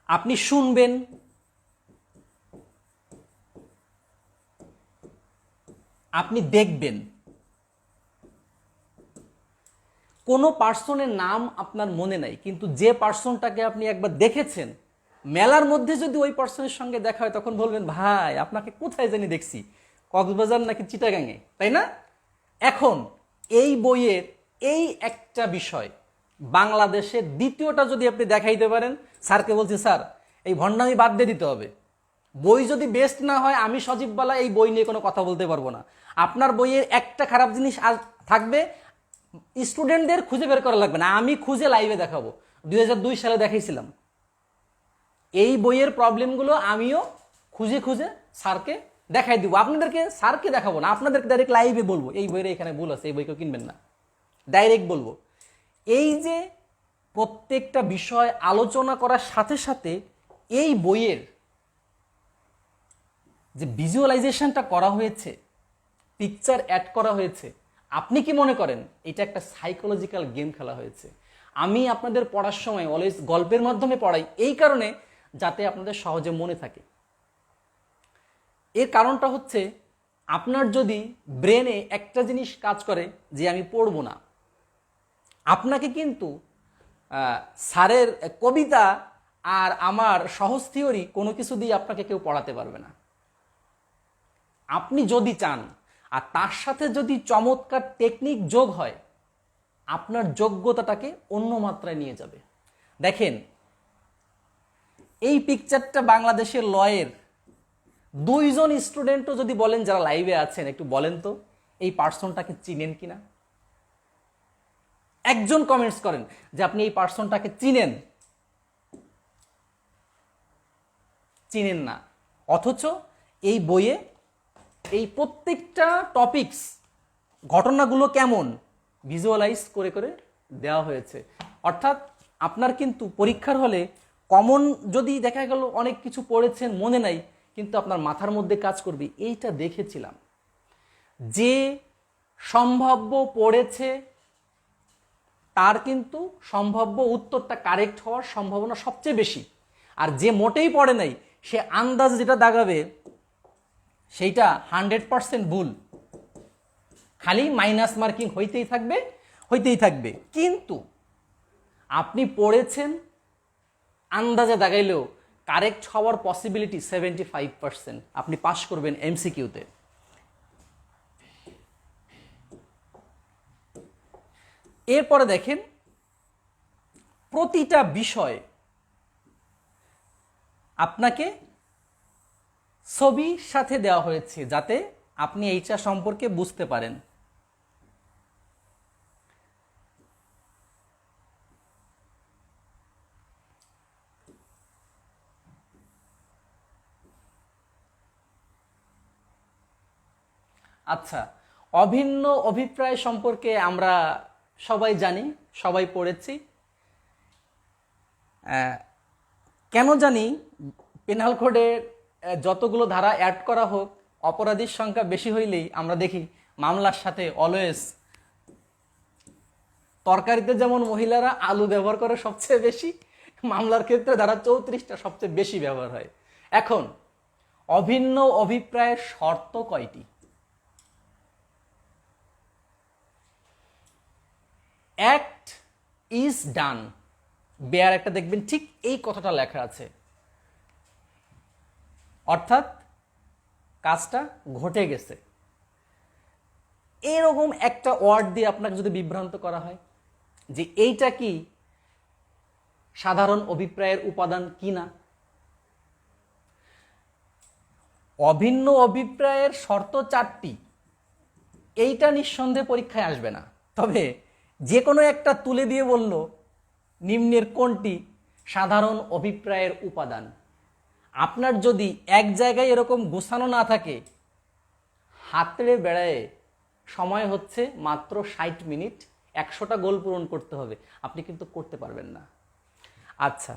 আপনি শুনবেন, আপনি দেখবেন, কোনো পার্সনের নাম আপনার মনে নাই, কিন্তু যে পার্সনটাকে আপনি একবার দেখেছেন, মেলার মধ্যে যদি ওই পার্সনের সঙ্গে দেখা হয় তখন বলবেন, ভাই আপনাকে কোথায় জানি দেখছি, কক্সবাজার নাকি চিটাগাঙে, তাই না? এখন এই বইয়ের এই একটা বিষয় বাংলাদেশের দ্বিতীয়টা যদি আপনি দেখাইতে পারেন, স্যারকে বলছি স্যার এই ভণ্ডামি বাদ দিয়ে দিতে হবে, বই যদি বেস্ট না হয় আমি সজীব বালা এই বই নিয়ে কোনো কথা বলতে পারবো না। আপনার বইয়ের একটা খারাপ জিনিস থাকবে, স্টুডেন্টদের খুঁজে বের করা লাগবে না, আমি খুঁজে লাইভে দেখাবো। 2002 সালে দেখাইছিলাম এই বইয়ের প্রবলেমগুলো, আমিও খুঁজে খুঁজে স্যারকে দেখাই দিব আপনাদেরকে, স্যারকে দেখাবো না, আপনাদেরকে ডাইরেক্ট লাইভে বলবো এই বইয়ের এখানে ভুল আছে, এই বই কেউ কিনবেন না, ডাইরেক্ট বলবো। এই যে প্রত্যেকটা বিষয় আলোচনা করার সাথে সাথে এই বইয়ের যে ভিজুয়ালাইজেশনটা করা হয়েছে, পিকচার অ্যাড করা হয়েছে, আপনি কি মনে করেন এটা একটা সাইকোলজিক্যাল গেম খেলা হয়েছে? আমি আপনাদের পড়ার সময় অলওয়েজ গল্পের মাধ্যমে পড়াই এই কারণে যাতে আপনাদের সহজে মনে থাকে। এর কারণটা হচ্ছে আপনার যদি ব্রেনে একটা জিনিস কাজ করে যে আমি পড়বো না, আপনাকে কিন্তু স্যারের কবিতা আর আমার সহজ থিওরি কোনো কিছু দিয়ে আপনাকে কেউ পড়াতে পারবে না। আপনি যদি চান আর তার সাথে যদি চমৎকার টেকনিক যোগ হয়, আপনার যোগ্যতাটাকে অন্য মাত্রায় নিয়ে যাবে। দেখেন এই পিকচারটা বাংলাদেশের লয়ের 2 জন স্টুডেন্টও যদি বলেন যারা লাইভে আছেন, একটু বলেন তো এই পার্সনটাকে চিনেন কিনা? একজন কমেন্টস করেন যে আপনি এই পার্সনটাকে চিনেন। চিনেন না, অথচ এই বইয়ে এই প্রত্যেকটা টপিকস, ঘটনাগুলো কেমন ভিজুয়ালাইজ করে করে দেওয়া হয়েছে। অর্থাৎ আপনার কিন্তু পরীক্ষার হলে কমন যদি দেখা গেল অনেক কিছু পড়েছেন মনে নাই, কিন্তু আপনার মাথার মধ্যে কাজ করবে এইটা দেখেছিলাম। যে সম্ভাব্য পড়েছে তার কিন্তু সম্ভাব্য উত্তরটা কারেক্ট হওয়ার সম্ভাবনা সবচেয়ে বেশি, আর যে মোটেই পড়ে নাই সে আন্দাজ যেটা দাগাবে সেইটা 100% ভুল, খালি মাইনাস মার্কিং হইতেই থাকবে হইতেই থাকবে। কিন্তু আপনি পড়েছেন, আন্দাজে দাগাইলেও কারেক্ট হওয়ার পসিবিলিটি 75%, আপনি পাস করবেন এমসিকিউতে। এরপরে দেখেন প্রতিটা বিষয় আপনাকে ছবির সাথে দেওয়া হয়েছে যাতে আপনি এইটা সম্পর্কে বুঝতে পারেন। আচ্ছা, অভিন্ন অভিপ্রায় সম্পর্কে আমরা সবাই জানি, সবাই পড়েছি। কেন জানি পেনাল কোডের যতগুলো ধারা অ্যাড করা হোক, অপরাধীর সংখ্যা বেশি হইলেই আমরা দেখি মামলার সাথে অলওয়েজ তরকারিতে যেমন মহিলারা আলু ব্যবহার করে সবচেয়ে বেশি, মামলার ক্ষেত্রে ধারা 34টা সবচেয়ে বেশি ব্যবহার হয়। এখন অভিন্ন অভিপ্রায়ের শর্ত কয়টি? অ্যাক্ট ইজ ডান, বেয়ার একটা দেখবেন ঠিক এই কথাটা লেখা আছে, অর্থাৎ কাজটা ঘটে গেছে। এরকম একটা ওয়ার্ড দিয়ে আপনাকে যদি বিভ্রান্ত করা হয় যে এইটা কি সাধারণ অভিপ্রায়ের উপাদান কিনা, অভিন্ন অভিপ্রায়ের শর্ত 4টি, এইটা নিঃসন্দেহে পরীক্ষায় আসবে না। তবে যে কোনো একটা তুলে দিয়ে বলল নিম্নের কোনটি সাধারণ অভিপ্রায়ের উপাদান, আপনার যদি এক জায়গায় এরকম গোছানো না থাকে, হাতড়ে বেড়ায় সময় হচ্ছে মাত্র 60 মিনিট, 100টা গোল পূরণ করতে হবে, আপনি কিন্তু করতে পারবেন না। আচ্ছা,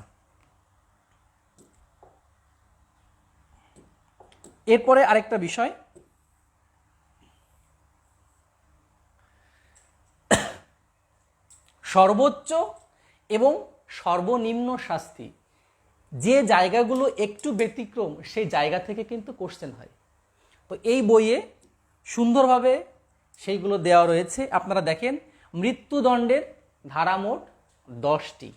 এরপরে আরেকটা বিষয়, সর্বোচ্চ এবং সর্বনিম্ন শাস্তি, যে জায়গাগুলো একটু ব্যতিক্রম সেই জায়গা থেকে কিন্তু কোশ্চেন হয়। তো এই বইয়ে সুন্দরভাবে সেইগুলো দেওয়া রয়েছে। আপনারা দেখেন মৃত্যুদণ্ডের ধারা মোট 10টি।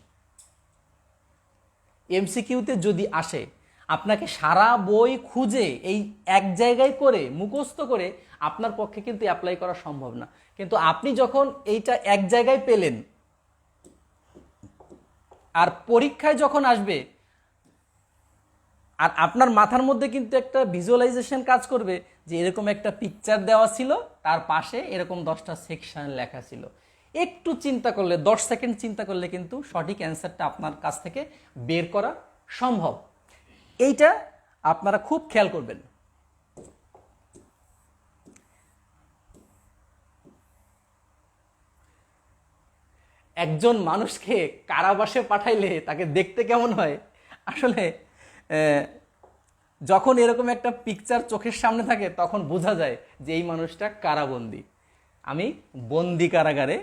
এমসিকিউতে যদি আসে, আপনাকে সারা বই খুঁজে এই এক জায়গায় করে মুখস্থ করে আপনার পক্ষে কিন্তু অ্যাপ্লাই করা সম্ভব না। কিন্তু আপনি যখন এইটা এক জায়গায় পেলেন আর পরীক্ষায় যখন আসবে, আর আপনার মাথার মধ্যে কিন্তু একটা ভিজুয়ালাইজেশন কাজ করবে যে এরকম একটা পিকচার দেওয়া ছিল, তার পাশে এরকম 10টা সেকশন লেখা ছিল। একটু চিন্তা করলে, 10 সেকেন্ড চিন্তা করলে কিন্তু সঠিক অ্যান্সারটা আপনার কাছ থেকে বের করা সম্ভব। এইটা আপনারা খুব খেয়াল করবেন। একজন মানুষকে কারাবাসে পাঠাইলে তাকে দেখতে কেমন হয় আসলে যখন এরকম একটা পিকচার চোখের সামনে থাকে তখন বোঝা যায় যে এই মানুষটা কারাবন্দী। আমি বন্দি কারাগারে,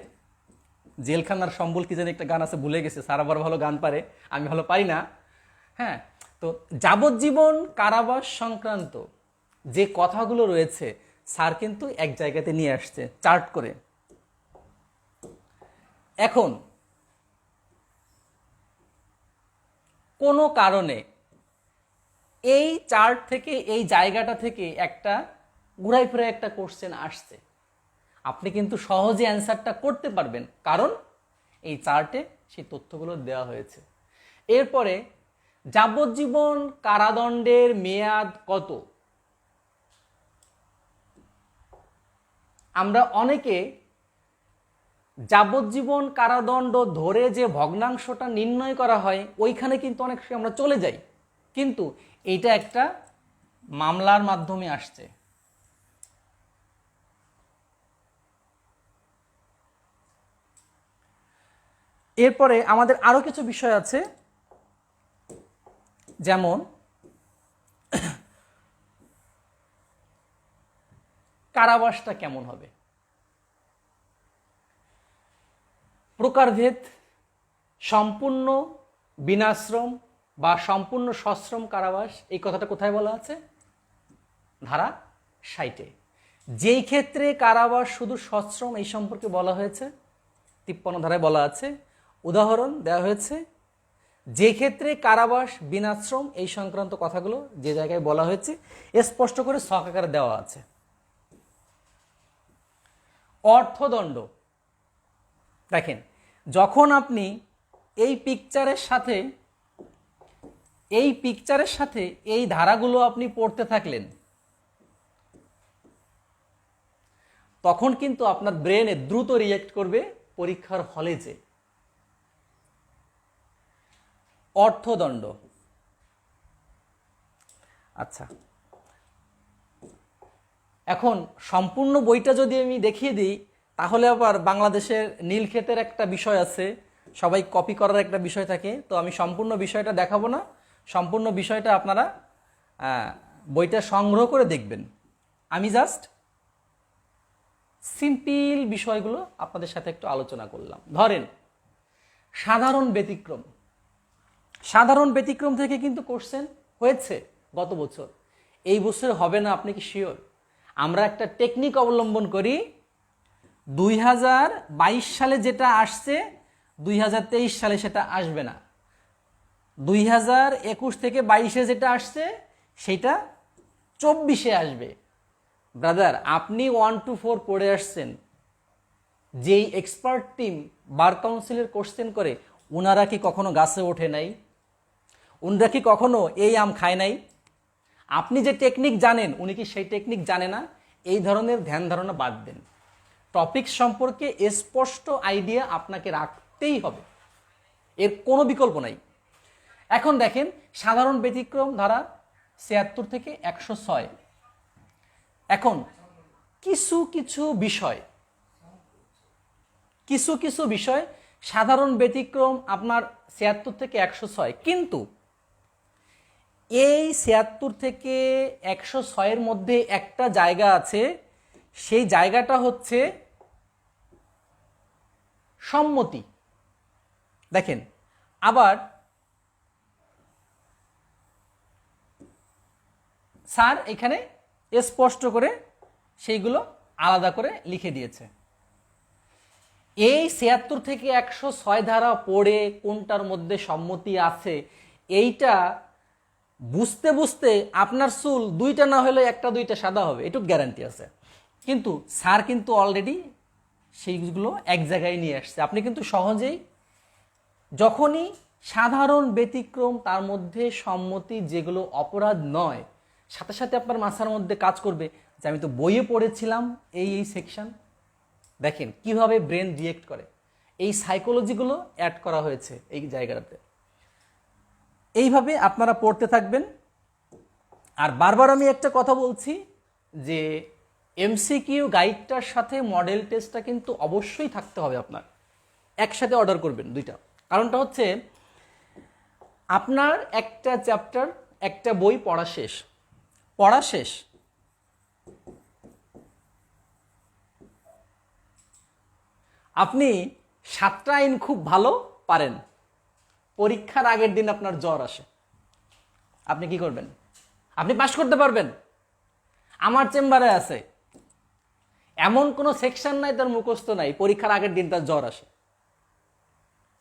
জেলখানার সম্বল কি জানি একটা গান আছে, ভুলে গেছে, স্যার আবার ভালো গান পারে, আমি ভালো পারি না। হ্যাঁ, তো যাবজ্জীবন কারাবাস সংক্রান্ত যে কথাগুলো রয়েছে স্যার কিন্তু এক জায়গাতে নিয়ে আসছে চার্ট করে। এখন কোনো কারণে এই চার্ট থেকে, এই জায়গাটা থেকে একটা ঘুরাই ফিরে একটা কোশ্চেন আসছে, আপনি কিন্তু সহজে অ্যান্সারটা করতে পারবেন, কারণ এই চার্টে সেই তথ্যগুলো দেওয়া হয়েছে। এরপরে যাবজ্জীবন কারাদণ্ডের মেয়াদ কত? আমরা অনেকে যাবজ্জীবন কারাদণ্ড ধরে যে ভগ্নাংশটা নির্ণয় করা হয় ওইখানে কিন্তু অনেক সময় আমরা চলে যাই, কিন্তু এইটা একটা মামলার মাধ্যমে আসছে। এরপরে আমাদের আরো কিছু বিষয় আছে, যেমন কারাবাসটা কেমন হবে, প্রকারভেদ, সম্পূর্ণ বিনাশ্রম বা সম্পূর্ণ সশ্রম কারাবাস, এই কথাটা কোথায় বলা আছে? ধারা ৬০-এ। যেই ক্ষেত্রে কারাবাস শুধু সশ্রম এই সম্পর্কে বলা হয়েছে ৫৩ ধারায় বলা আছে। উদাহরণ দেওয়া হয়েছে, যে ক্ষেত্রে কারাবাস বিনাশ্রম এই সংক্রান্ত কথাগুলো যে জায়গায় বলা হয়েছে স্পষ্ট করে ছক আকারে দেওয়া আছে। অর্থদণ্ড, দেখেন যখন আপনি এই পিকচারের সাথে এই ধারাগুলো আপনি পড়তে থাকলেন তখন কিন্তু আপনার ব্রেনে দ্রুত রিয়েক্ট করবে পরীক্ষার হলে যে অর্থদণ্ড। আচ্ছা, এখন সম্পূর্ণ বইটা যদি আমি দেখিয়ে দিই তাহলে আবার বাংলাদেশের নীলক্ষেতের একটা বিষয় আছে, সবাই কপি করার একটা বিষয় থাকে, তো আমি সম্পূর্ণ বিষয়টা দেখাবো না, সম্পূর্ণ বিষয়টা আপনারা বইটা সংগ্রহ করে দেখবেন। আমি জাস্ট সিম্পল বিষয়গুলো আপনাদের সাথে একটু আলোচনা করলাম। ধরেন সাধারণ ব্যতিক্রম, সাধারণ ব্যতিক্রম থেকে কিন্তু কোশ্চেন হয়েছে গত বছর, এই বছর হবে না আপনি কি শিওর? আমরা একটা টেকনিক অবলম্বন করি, 2022 সালে যেটা আসছে 2023 সালে সেটা আসবে না, 2021 থেকে 22-এ যেটা আসছে সেটা 24-এ আসবে। ব্রাদার, আপনি 1 to 4 পড়ে আসছেন, যেই এক্সপার্ট টিম বার কাউন্সিলের কোশ্চেন করে ওনারা কি কখনো গাছে ওঠে নাই? ওনারা কি কখনো এই আম খায় নাই? আপনি যে টেকনিক জানেন উনি কি সেই টেকনিক জানে না? এই ধরনের ধ্যান ধারণা বাদ দেন, টপিক সম্পর্কে স্পষ্ট আইডিয়া আপনাকে রাখতেই হবে, এর কোনো বিকল্প নাই। এখন দেখেন সাধারণ ব্যতিক্রম ধারা ৭৬ থেকে ১০৬। এখন কিছু কিছু বিষয় সাধারণ ব্যতিক্রম আপনার ৭৬ থেকে ১০৬, কিন্তু এই ৭৬ থেকে ১০৬-এর মধ্যে একটা জায়গা আছে, সেই জায়গাটা হচ্ছে সম্মতি। দেখেন আবার স্যার এখানে স্পষ্ট করে সেইগুলো আলাদা করে লিখে দিয়েছে। এই ৭৬ থেকে ১০৬ ধারা পড়ে কোনটার মধ্যে সম্মতি আছে এইটা বুঝতে বুঝতে আপনার চুল দুইটা না হলে একটা দুইটা সাদা হবে, এটুকু গ্যারান্টি আছে। কিন্তু স্যার কিন্তু অলরেডি সেইগুলো এক জায়গায় নিয়ে আসছে, আপনি কিন্তু সহজেই যখনই সাধারণ ব্যতিক্রম তার মধ্যে সম্মতি যেগুলো অপরাধ নয়, সাথে সাথে আপনার মাথার মধ্যে কাজ করবে যে আমি তো বইয়ে পড়েছিলাম এই সেকশন। দেখেন কিভাবে ব্রেন রিয়েক্ট করে, এই সাইকোলজিগুলো অ্যাড করা হয়েছে এই জায়গাটাতে। এইভাবে আপনারা পড়তে থাকবেন। আর বারবার আমি একটা কথা বলছি যে এমসিকিউ গাইডটার সাথে মডেল টেস্টটা কিন্তু অবশ্যই থাকতে হবে আপনার। একসাথে অর্ডার করবেন দুইটা। কারণটা হচ্ছে আপনার একটা চ্যাপ্টার, একটা বই পড়া শেষ, পড়া শেষ, আপনি 7টা আইন খুব ভালো পারেন, পরীক্ষার আগের দিন আপনার জ্বর আসে, আপনি কি করবেন? আপনি পাস করতে পারবেন? আমার চেম্বারে আছে, এমন কোনো সেকশন নাই তার মুখস্থ নাই, পরীক্ষার আগের দিন তার জ্বর আসে।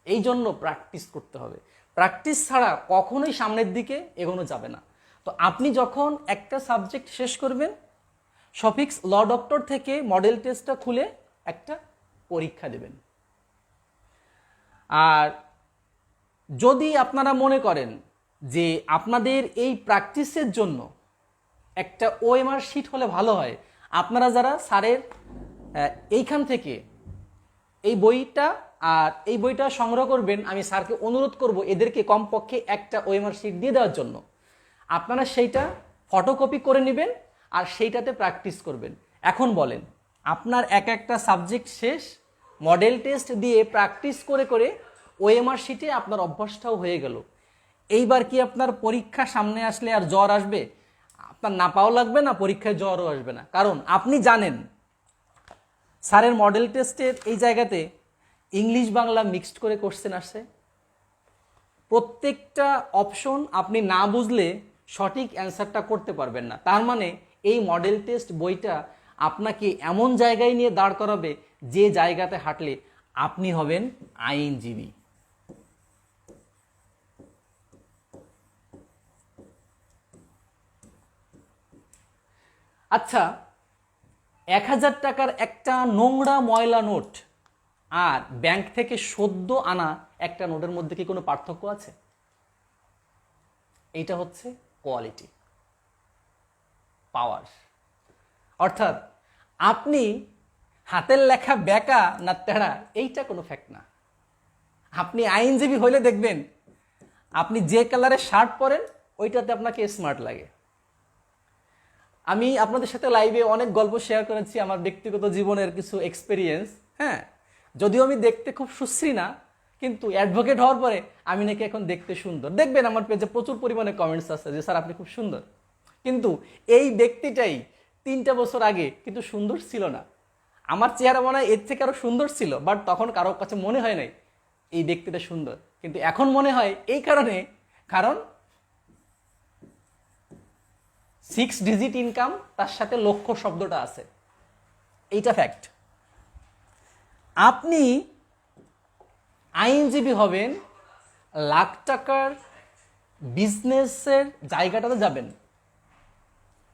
এই জন্য প্র্যাকটিস করতে হবে, প্র্যাকটিস ছাড়া কখনোই সামনের দিকে এগোনো যাবে না। তো আপনি যখন একটা সাবজেক্ট শেষ করবেন, সফিক্স ল ডক্টর থেকে মডেল টেস্টটা খুলে একটা পরীক্ষা দেবেন। আর যদি আপনারা মনে করেন যে আপনাদের এই প্র্যাকটিসের জন্য একটা ওএমআর শিট হলে ভালো হয়, আপনারা যারা স্যারের এইখান থেকে এই বইটা আর এই বইটা সংগ্রহ করবেন, আমি স্যারকে অনুরোধ করব এদেরকে কমপক্ষে একটা ওএমআর শিট দিয়ে দেওয়ার জন্য। আপনারা সেইটা ফটোকপি করে নেবেন আর সেইটাতে প্র্যাকটিস করবেন। এখন বলেন, আপনার এক একটা সাবজেক্ট শেষ, মডেল টেস্ট দিয়ে প্র্যাকটিস করে করে ওএমআর শিটে আপনার অভ্যাসটাও হয়ে গেল। এইবার কি আপনার পরীক্ষা সামনে আসলে আর জ্বর আসবে? আপনার নাপাও লাগবে না, পরীক্ষায় জ্বরও আসবে না, কারণ আপনি জানেন স্যারের মডেল টেস্টের এই জায়গাতে ইংলিশ বাংলা মিক্সড করে কোশ্চেন আসছে। প্রত্যেকটা অপশন আপনি না বুঝলে সঠিক অ্যান্সারটা করতে পারবেন না। তার মানে এই মডেল টেস্ট বইটা আপনাকে এমন জায়গায় নিয়ে দাঁড় করাবে যে জায়গাতে হাঁটলে আপনি হবেন আইনজীবী। আচ্ছা, 1000 টাকার একটা নোংরা ময়লা নোট আর ব্যাংক থেকে সদ্য আনা একটা নোটের মধ্যে কি কোনো পার্থক্য আছে? এইটা হচ্ছে কোয়ালিটি, পাওয়ার। অর্থাৎ আপনি হাতের লেখা বেকা না তেড়া এইটা কোনো ফ্যাক্ট না। আপনি আইনজীবী হইলে দেখবেন আপনি যে কালারের শার্ট পরেন ওইটাতে আপনাকে স্মার্ট লাগে। আমি আপনাদের সাথে লাইভে অনেক গল্প শেয়ার করেছি, আমার ব্যক্তিগত জীবনের কিছু এক্সপিরিয়েন্স। হ্যাঁ, যদিও আমি দেখতে খুব সুশ্রী না, কিন্তু অ্যাডভোকেট হওয়ার পরে আমি নাকি এখন দেখতে সুন্দর। দেখবেন আমার পেজে প্রচুর পরিমাণে কমেন্টস আছে যে স্যার আপনি খুব সুন্দর, কিন্তু এই ব্যক্তিটাই 3টা বছর আগে কিন্তু সুন্দর ছিল না। আমার চেহারা মনে হয় এর থেকে আরো সুন্দর ছিল, বাট তখন কারো কাছে মনে হয় নাই এই ব্যক্তিটা সুন্দর, কিন্তু এখন মনে হয় এই কারণে, কারণ 6 ডিজিট ইনকাম, তার সাথে লক্ষ শব্দটা আছে, এইটা ফ্যাক্ট। আপনি আইনজীবী হবেন, লাখ টাকার বিজনেসের জায়গাটাতে যাবেন,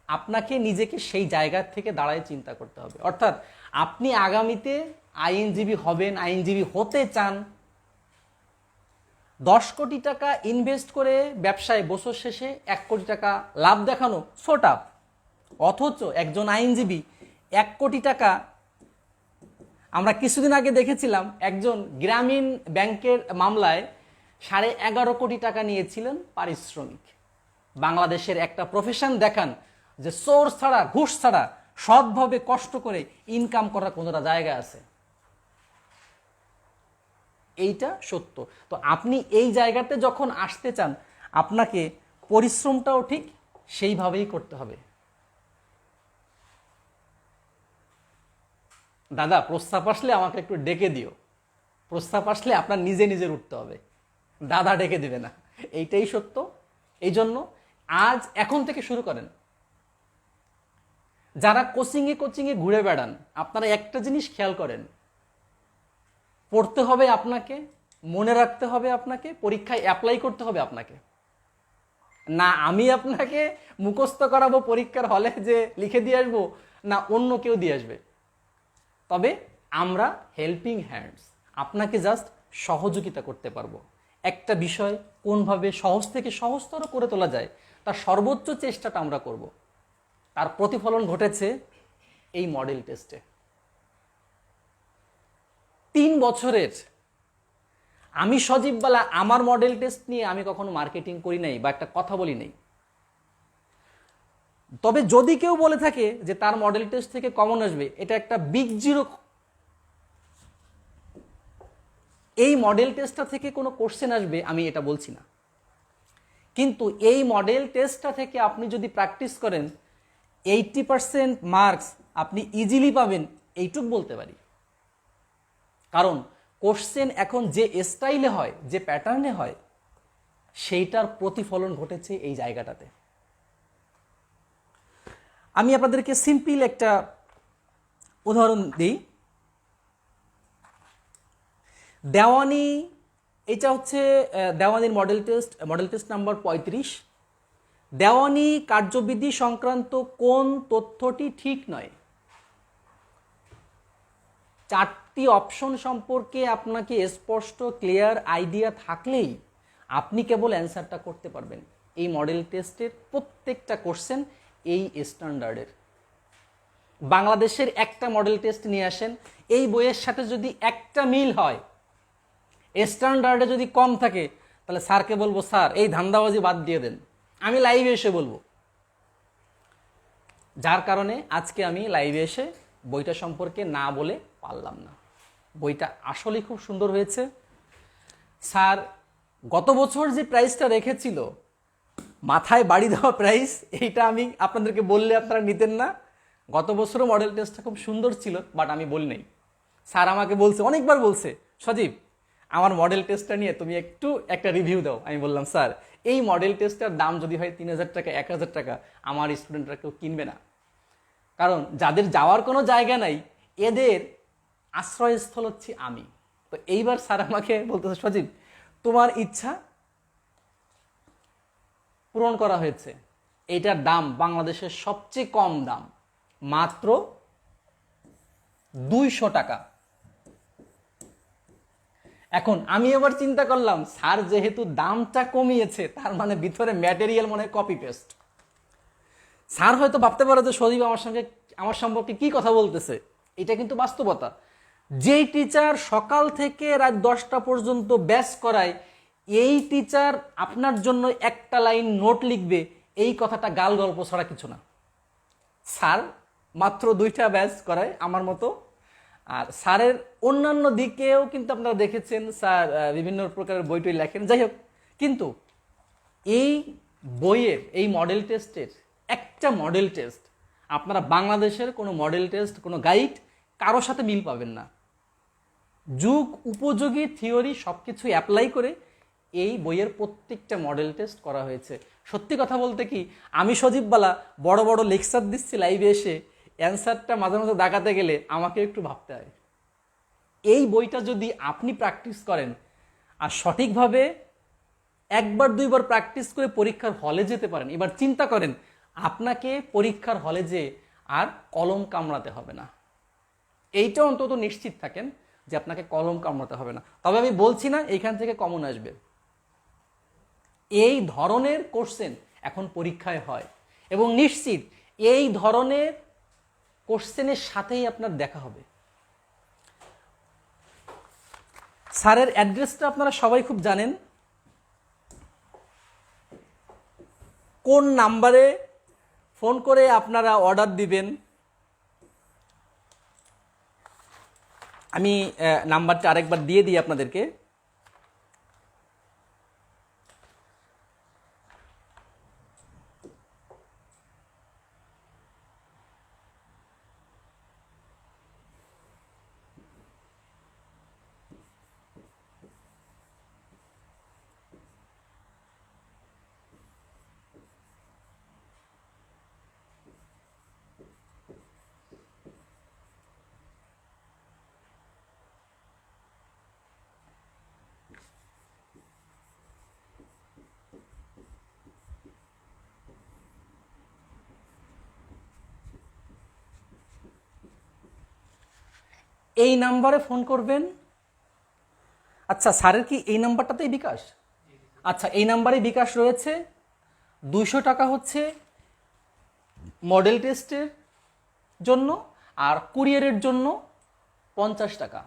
আপনাকে নিজেকে সেই জায়গা থেকে দাঁড়ায় চিন্তা করতে হবে। অর্থাৎ আপনি আগামীতে আইনজীবী হবেন, আইনজীবী হতে চান, 10 কোটি টাকা ইনভেস্ট করে ব্যবসায় বছর শেষে 1 কোটি টাকা লাভ দেখানো শর্ট আপ। অথচ একজন আইনজীবী 1 কোটি টাকা, আমরা কিছুদিন আগে দেখেছিলাম একজন গ্রামীণ ব্যাংকের মামলায় 11.5 কোটি টাকা নিয়েছিলেন পারিশ্রমিক। বাংলাদেশের একটা প্রফেশন দেখান যে সোর্স ছাড়া, ঘুষ ছাড়া সৎভাবে কষ্ট করে ইনকাম করার কোনোটা জায়গা আছে, এইটা সত্য। তো আপনি এই জায়গাতে যখন আসতে চান, আপনাকে পরিশ্রমটাও ঠিক সেইভাবেই করতে হবে। দাদা প্রস্তাব আসলে আমাকে একটু ডেকে দিও, প্রস্তাব আসলে আপনার নিজে নিজের উঠতে হবে, দাদা ডেকে দিবে না, এইটাই সত্য। এই জন্য আজ এখন থেকে শুরু করেন। যারা কোচিংয়ে কোচিংয়ে ঘুরে বেড়ান, আপনারা একটা জিনিস খেয়াল করেন, পড়তে হবে আপনাকে, মনে রাখতে হবে আপনাকে, পরীক্ষায় অ্যাপ্লাই করতে হবে আপনাকে। না আমি আপনাকে মুখস্থ করাবো পরীক্ষার হলে যে লিখে দিয়ে আসবো, না অন্য কেউ দিয়ে আসবে। তবে আমরা হেল্পিং হ্যান্ডস, আপনাকে জাস্ট সহযোগিতা করতে পারবো। একটা বিষয় কোনভাবে সহজ থেকে সহজতর করে তোলা যায় তার সর্বোচ্চ চেষ্টাটা আমরা করব। তার প্রতিফলন ঘটেছে এই মডেল টেস্টে। 3 বছরের আমি সজীব বালা, আমার মডেল টেস্ট নিয়ে আমি কখনো মার্কেটিং করি নাই বা একটা কথা বলি নাই। তবে যদি কেউ বলে থাকে যে তার মডেল টেস্ট থেকে কমন আসবে, এটা একটা বিগ জিরো এই মডেল টেস্টটা থেকে কোনো কোশ্চেন আসবে আমি এটা বলছি না, কিন্তু এই মডেল টেস্টটা থেকে আপনি যদি প্র্যাকটিস করেন 80% মার্কস আপনি ইজিলি পাবেন, এইটুক বলতে পারি। কারণ কোশ্চেন এখন যে স্টাইলে হয়, যে প্যাটার্নে হয়, সেইটার প্রতিফলন ঘটেছে এই জায়গাটাতে। আমি আপনাদেরকে সিম্পল একটা উদাহরণ দিই। দেওয়ানি, এটা হচ্ছে দেওয়ানির মডেল টেস্ট নাম্বার 35। দেওয়ানি কার্যবিধি সংক্রান্ত কোন তথ্যটি ঠিক নয়? 4টি অপশন সম্পর্কে আপনাকে স্পষ্ট ক্লিয়ার আইডিয়া থাকলেই আপনি কেবল অ্যান্সারটা করতে পারবেন। এই মডেল টেস্টের প্রত্যেকটা কোশ্চেন এই স্ট্যান্ডার্ডের। বাংলাদেশের একটা মডেল টেস্ট নিয়ে আসেন, এই বইয়ের সাথে যদি একটা মিল হয়, স্ট্যান্ডার্ডে যদি কম থাকে, তাহলে স্যারকে বলবো স্যার এই ধান্দাবাজি বাদ দিয়ে দেন, আমি লাইভে এসে বলবো। যার কারণে আজকে আমি লাইভে এসে বইটা সম্পর্কে না বলে পারলাম না। বইটা আসলেই খুব সুন্দর হয়েছে। স্যার গত বছর যে প্রাইসটা রেখেছিল, মাথায় বাড়ি দেওয়া প্রাইস, এইটা আমি আপনাদেরকে বললে আপনারা নিতেন না। গত বছরও মডেল টেস্টটা খুব সুন্দর ছিল, বাট আমি বলি নাই। স্যার আমাকে বলছে, অনেকবার বলছে, সজীব আমার মডেল টেস্টটা নিয়ে তুমি একটু একটা রিভিউ দাও। আমি বললাম স্যার এই মডেল টেস্টটার দাম যদি হয় 3000 টাকা, 1000 টাকা, আমার স্টুডেন্টরা কেউ কিনবে না। কারণ যাদের যাওয়ার কোনো জায়গা নাই, এদের আশ্রয়স্থল হচ্ছে আমি। তো এইবার স্যার আমাকে বলতেছে, সজীব তোমার ইচ্ছা পূরণ করা হয়েছে। এইটার দাম বাংলাদেশের সবচেয়ে কম দাম, মাত্র 200 টাকা। এখন আমি এবার চিন্তা করলাম, স্যার যেহেতু দামটা কমিয়েছে, তার মানে ভিতরে ম্যাটেরিয়াল মনে হয় কপি পেস্ট। স্যার হয়তো ভাবতে পারে যে সজীব আমার সম্পর্কে কি কথা বলতেছে। এটা কিন্তু বাস্তবতা। যেই টিচার সকাল থেকে রাত 10টা পর্যন্ত ব্যাচ করায়, এই টিচার আপনার জন্য একটা লাইন নোট লিখবে, এই কথাটা গাল গল্প ছাড়া কিছু না। স্যার মাত্র 2টা ব্যাচ করায় আমার মতো। আর স্যারের অন্যান্য দিকেও কিন্তু আপনারা দেখেছেন, স্যার বিভিন্ন প্রকারের বইটই লেখেন, যাই হোক। কিন্তু এই বইয়ের এই মডেল টেস্টের একটা মডেল টেস্ট, আপনারা বাংলাদেশের কোনো মডেল টেস্ট, কোনো গাইড কারো সাথে মিল পাবেন না। যুগ উপযোগী থিওরি সব কিছু অ্যাপ্লাই করে এই বইয়ের প্রত্যেকটা মডেল টেস্ট করা হয়েছে। সত্যি কথা বলতে কি, আমি সজীব বালা বড় বড় লেকচার দিচ্ছি লাইভে এসে, অ্যান্সারটা মাঝে মাঝে দাগাতে গেলে আমাকে একটু ভাবতে হয়। এই বইটা যদি আপনি প্র্যাকটিস করেন আর সঠিকভাবে 1-2বার প্র্যাকটিস করে পরীক্ষার হলে যেতে পারেন, এবার চিন্তা করেন আপনাকে পরীক্ষার হলে যে আর কলম কামড়াতে হবে না। এইটা অন্তত নিশ্চিত থাকেন যে আপনাকে কলম কামড়াতে হবে না। তবে আমি বলছি না এইখান থেকে কমন আসবে। এই ধরনের কোশ্চেন এখন পরীক্ষায় হয় এবং নিশ্চিত এই ধরনের কোশ্চেনের সাথেই আপনার দেখা হবে। স্যারের অ্যাড্রেসটা আপনারা সবাই খুব জানেন। কোন নাম্বারে ফোন করে আপনারা অর্ডার দিবেন, আমি নাম্বারটা আরেকবার দিয়ে দিই আপনাদেরকে। এই নাম্বারে ফোন করবেন। আচ্ছা, স্যারের কি এই নাম্বারটাতেই বিকাশ? আচ্ছা, এই নাম্বারে বিকাশ রয়েছে। 200 টাকা হচ্ছে মডেল টেস্টের জন্য, আর কুরিয়ারের জন্য 50 টাকা।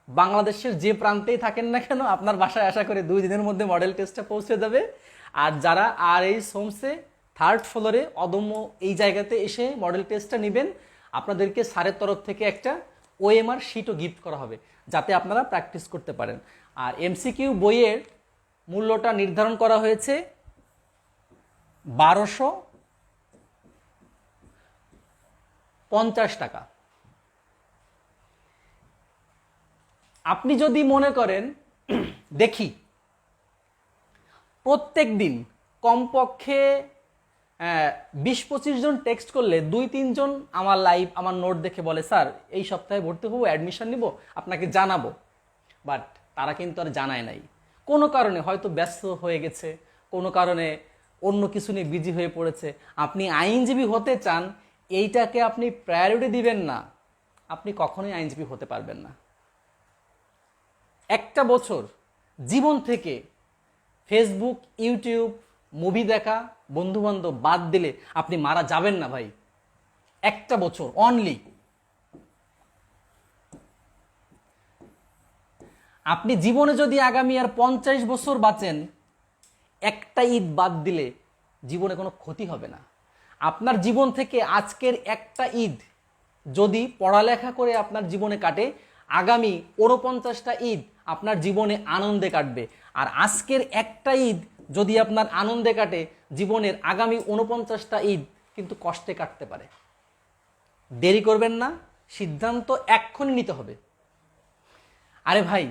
বাংলাদেশের যে প্রান্তেই থাকেন না কেন, আপনার বাসায় আশা করে 2 দিনের মধ্যে মডেল টেস্টটা পৌঁছে যাবে। আর যারা RH হোমসে 3rd ফ্লোরে অদম্য এই জায়গাতে এসে মডেল টেস্টটা নেবেন, আপনাদেরকে স্যারের তরফ থেকে একটা OMR শিটও গিফট করা হবে। যাতে আপনারা প্র্যাকটিস করতে পারেন। আর এমসিকিউ বইয়ের মূল্যটা নির্ধারণ করা হয়েছে 1250 টাকা। আপনি যদি মনে করেন দেখি প্রত্যেক দিন কমপক্ষে 20-25 জন টেক্সট করলে 2-3 জন আমার লাইভ আমার নোট দেখে বলে স্যার এই সপ্তাহে ভর্তি হবো, অ্যাডমিশন নিব, আপনাকে জানাবো, বাট তারা কিন্তু আর জানায় নাই। কোনো কারণে হয়তো ব্যস্ত হয়ে গেছে, কোনো কারণে অন্য কিছু নিয়ে বিজি হয়ে পড়েছে। আপনি আইনজীবী হতে চান, এইটাকে আপনি প্রায়োরিটি দিবেন না, আপনি কখনোই আইনজীবী হতে পারবেন না। একটা বছর জীবন থেকে ফেসবুক, ইউটিউব, মুভি দেখা, বন্ধুবান্ধব বাদ দিলে আপনি মারা যাবেন না ভাই। একটা বছর অনলি। আপনি জীবনে যদি আগামী আর 50 বছর বাঁচেন, একটা ঈদ বাদ দিলে জীবনে কোনো ক্ষতি হবে না। আপনার জীবন থেকে আজকের একটা ঈদ যদি পড়ালেখা করে আপনার জীবনে কাটে, আগামী 49টা ঈদ আপনার জীবনে আনন্দে কাটবে। আর আজকের একটা ঈদ যদি আপনার আনন্দে কাটে, জীবনের আগামী 49টা ঈদ কিন্তু কষ্টে কাটতে পারে। দেরি করবেন না, সিদ্ধান্ত এক্ষুনি নিতে হবে। আরে ভাই,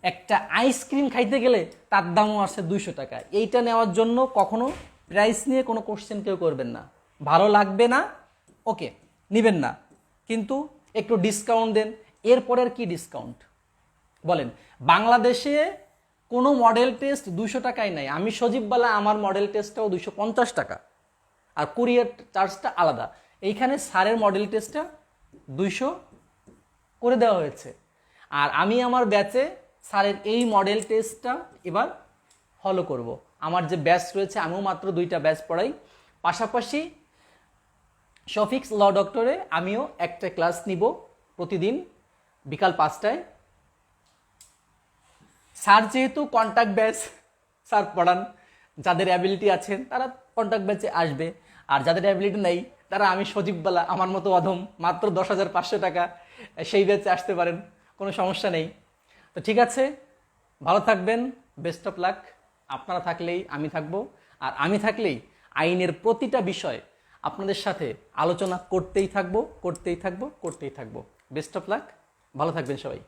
একটা আইসক্রিম খাইতে গেলে তার দামও আছে 200 টাকা। এইটা নেওয়ার জন্য কখনো প্রাইস নিয়ে কোনো কোশ্চেন কেউ করবেন না। ভালো লাগবে না, ওকে নেবেন না, কিন্তু একটু ডিসকাউন্ট দেন। এরপরের কি ডিসকাউন্ট বলেন? বাংলাদেশে কোনো মডেল টেস্ট 200 টাকায় নাই। আমি সজীববালা, আমার মডেল টেস্টটাও 250 টাকা, আর কুরিয়ার চার্জটা আলাদা। এইখানে স্যারের মডেল টেস্টটা 200 করে দেওয়া হয়েছে। আর আমি আমার ব্যাচে স্যারের এই মডেল টেস্টটা এবার ফলো করব। আমার যে ব্যাচ রয়েছে, আমিও মাত্র 2টা ব্যাচ পড়াই, পাশাপাশি শফিক্স ল ডক্টরে আমিও একটা ক্লাস নিব প্রতিদিন বিকাল 5টায়। স্যার যেহেতু কন্ট্যাক্ট ব্যাচ স্যার পড়ান, যাদের অ্যাবিলিটি আছেন তারা কন্ট্যাক্ট ব্যাচে আসবে, আর যাদের অ্যাবিলিটি নেই তারা আমি সজীববালা আমার মতো অধম মাত্র 10,500 টাকা সেই ব্যাচে আসতে পারেন, কোনো সমস্যা নেই। তো ঠিক আছে, ভালো থাকবেন, বেস্ট অফ লাক। আপনারা থাকলেই আমি থাকবো, আর আমি থাকলেই আইনের প্রতিটা বিষয় আপনাদের সাথে আলোচনা করতেই থাকবো। বেস্ট অফ লাক, ভালো থাকবেন সবাই।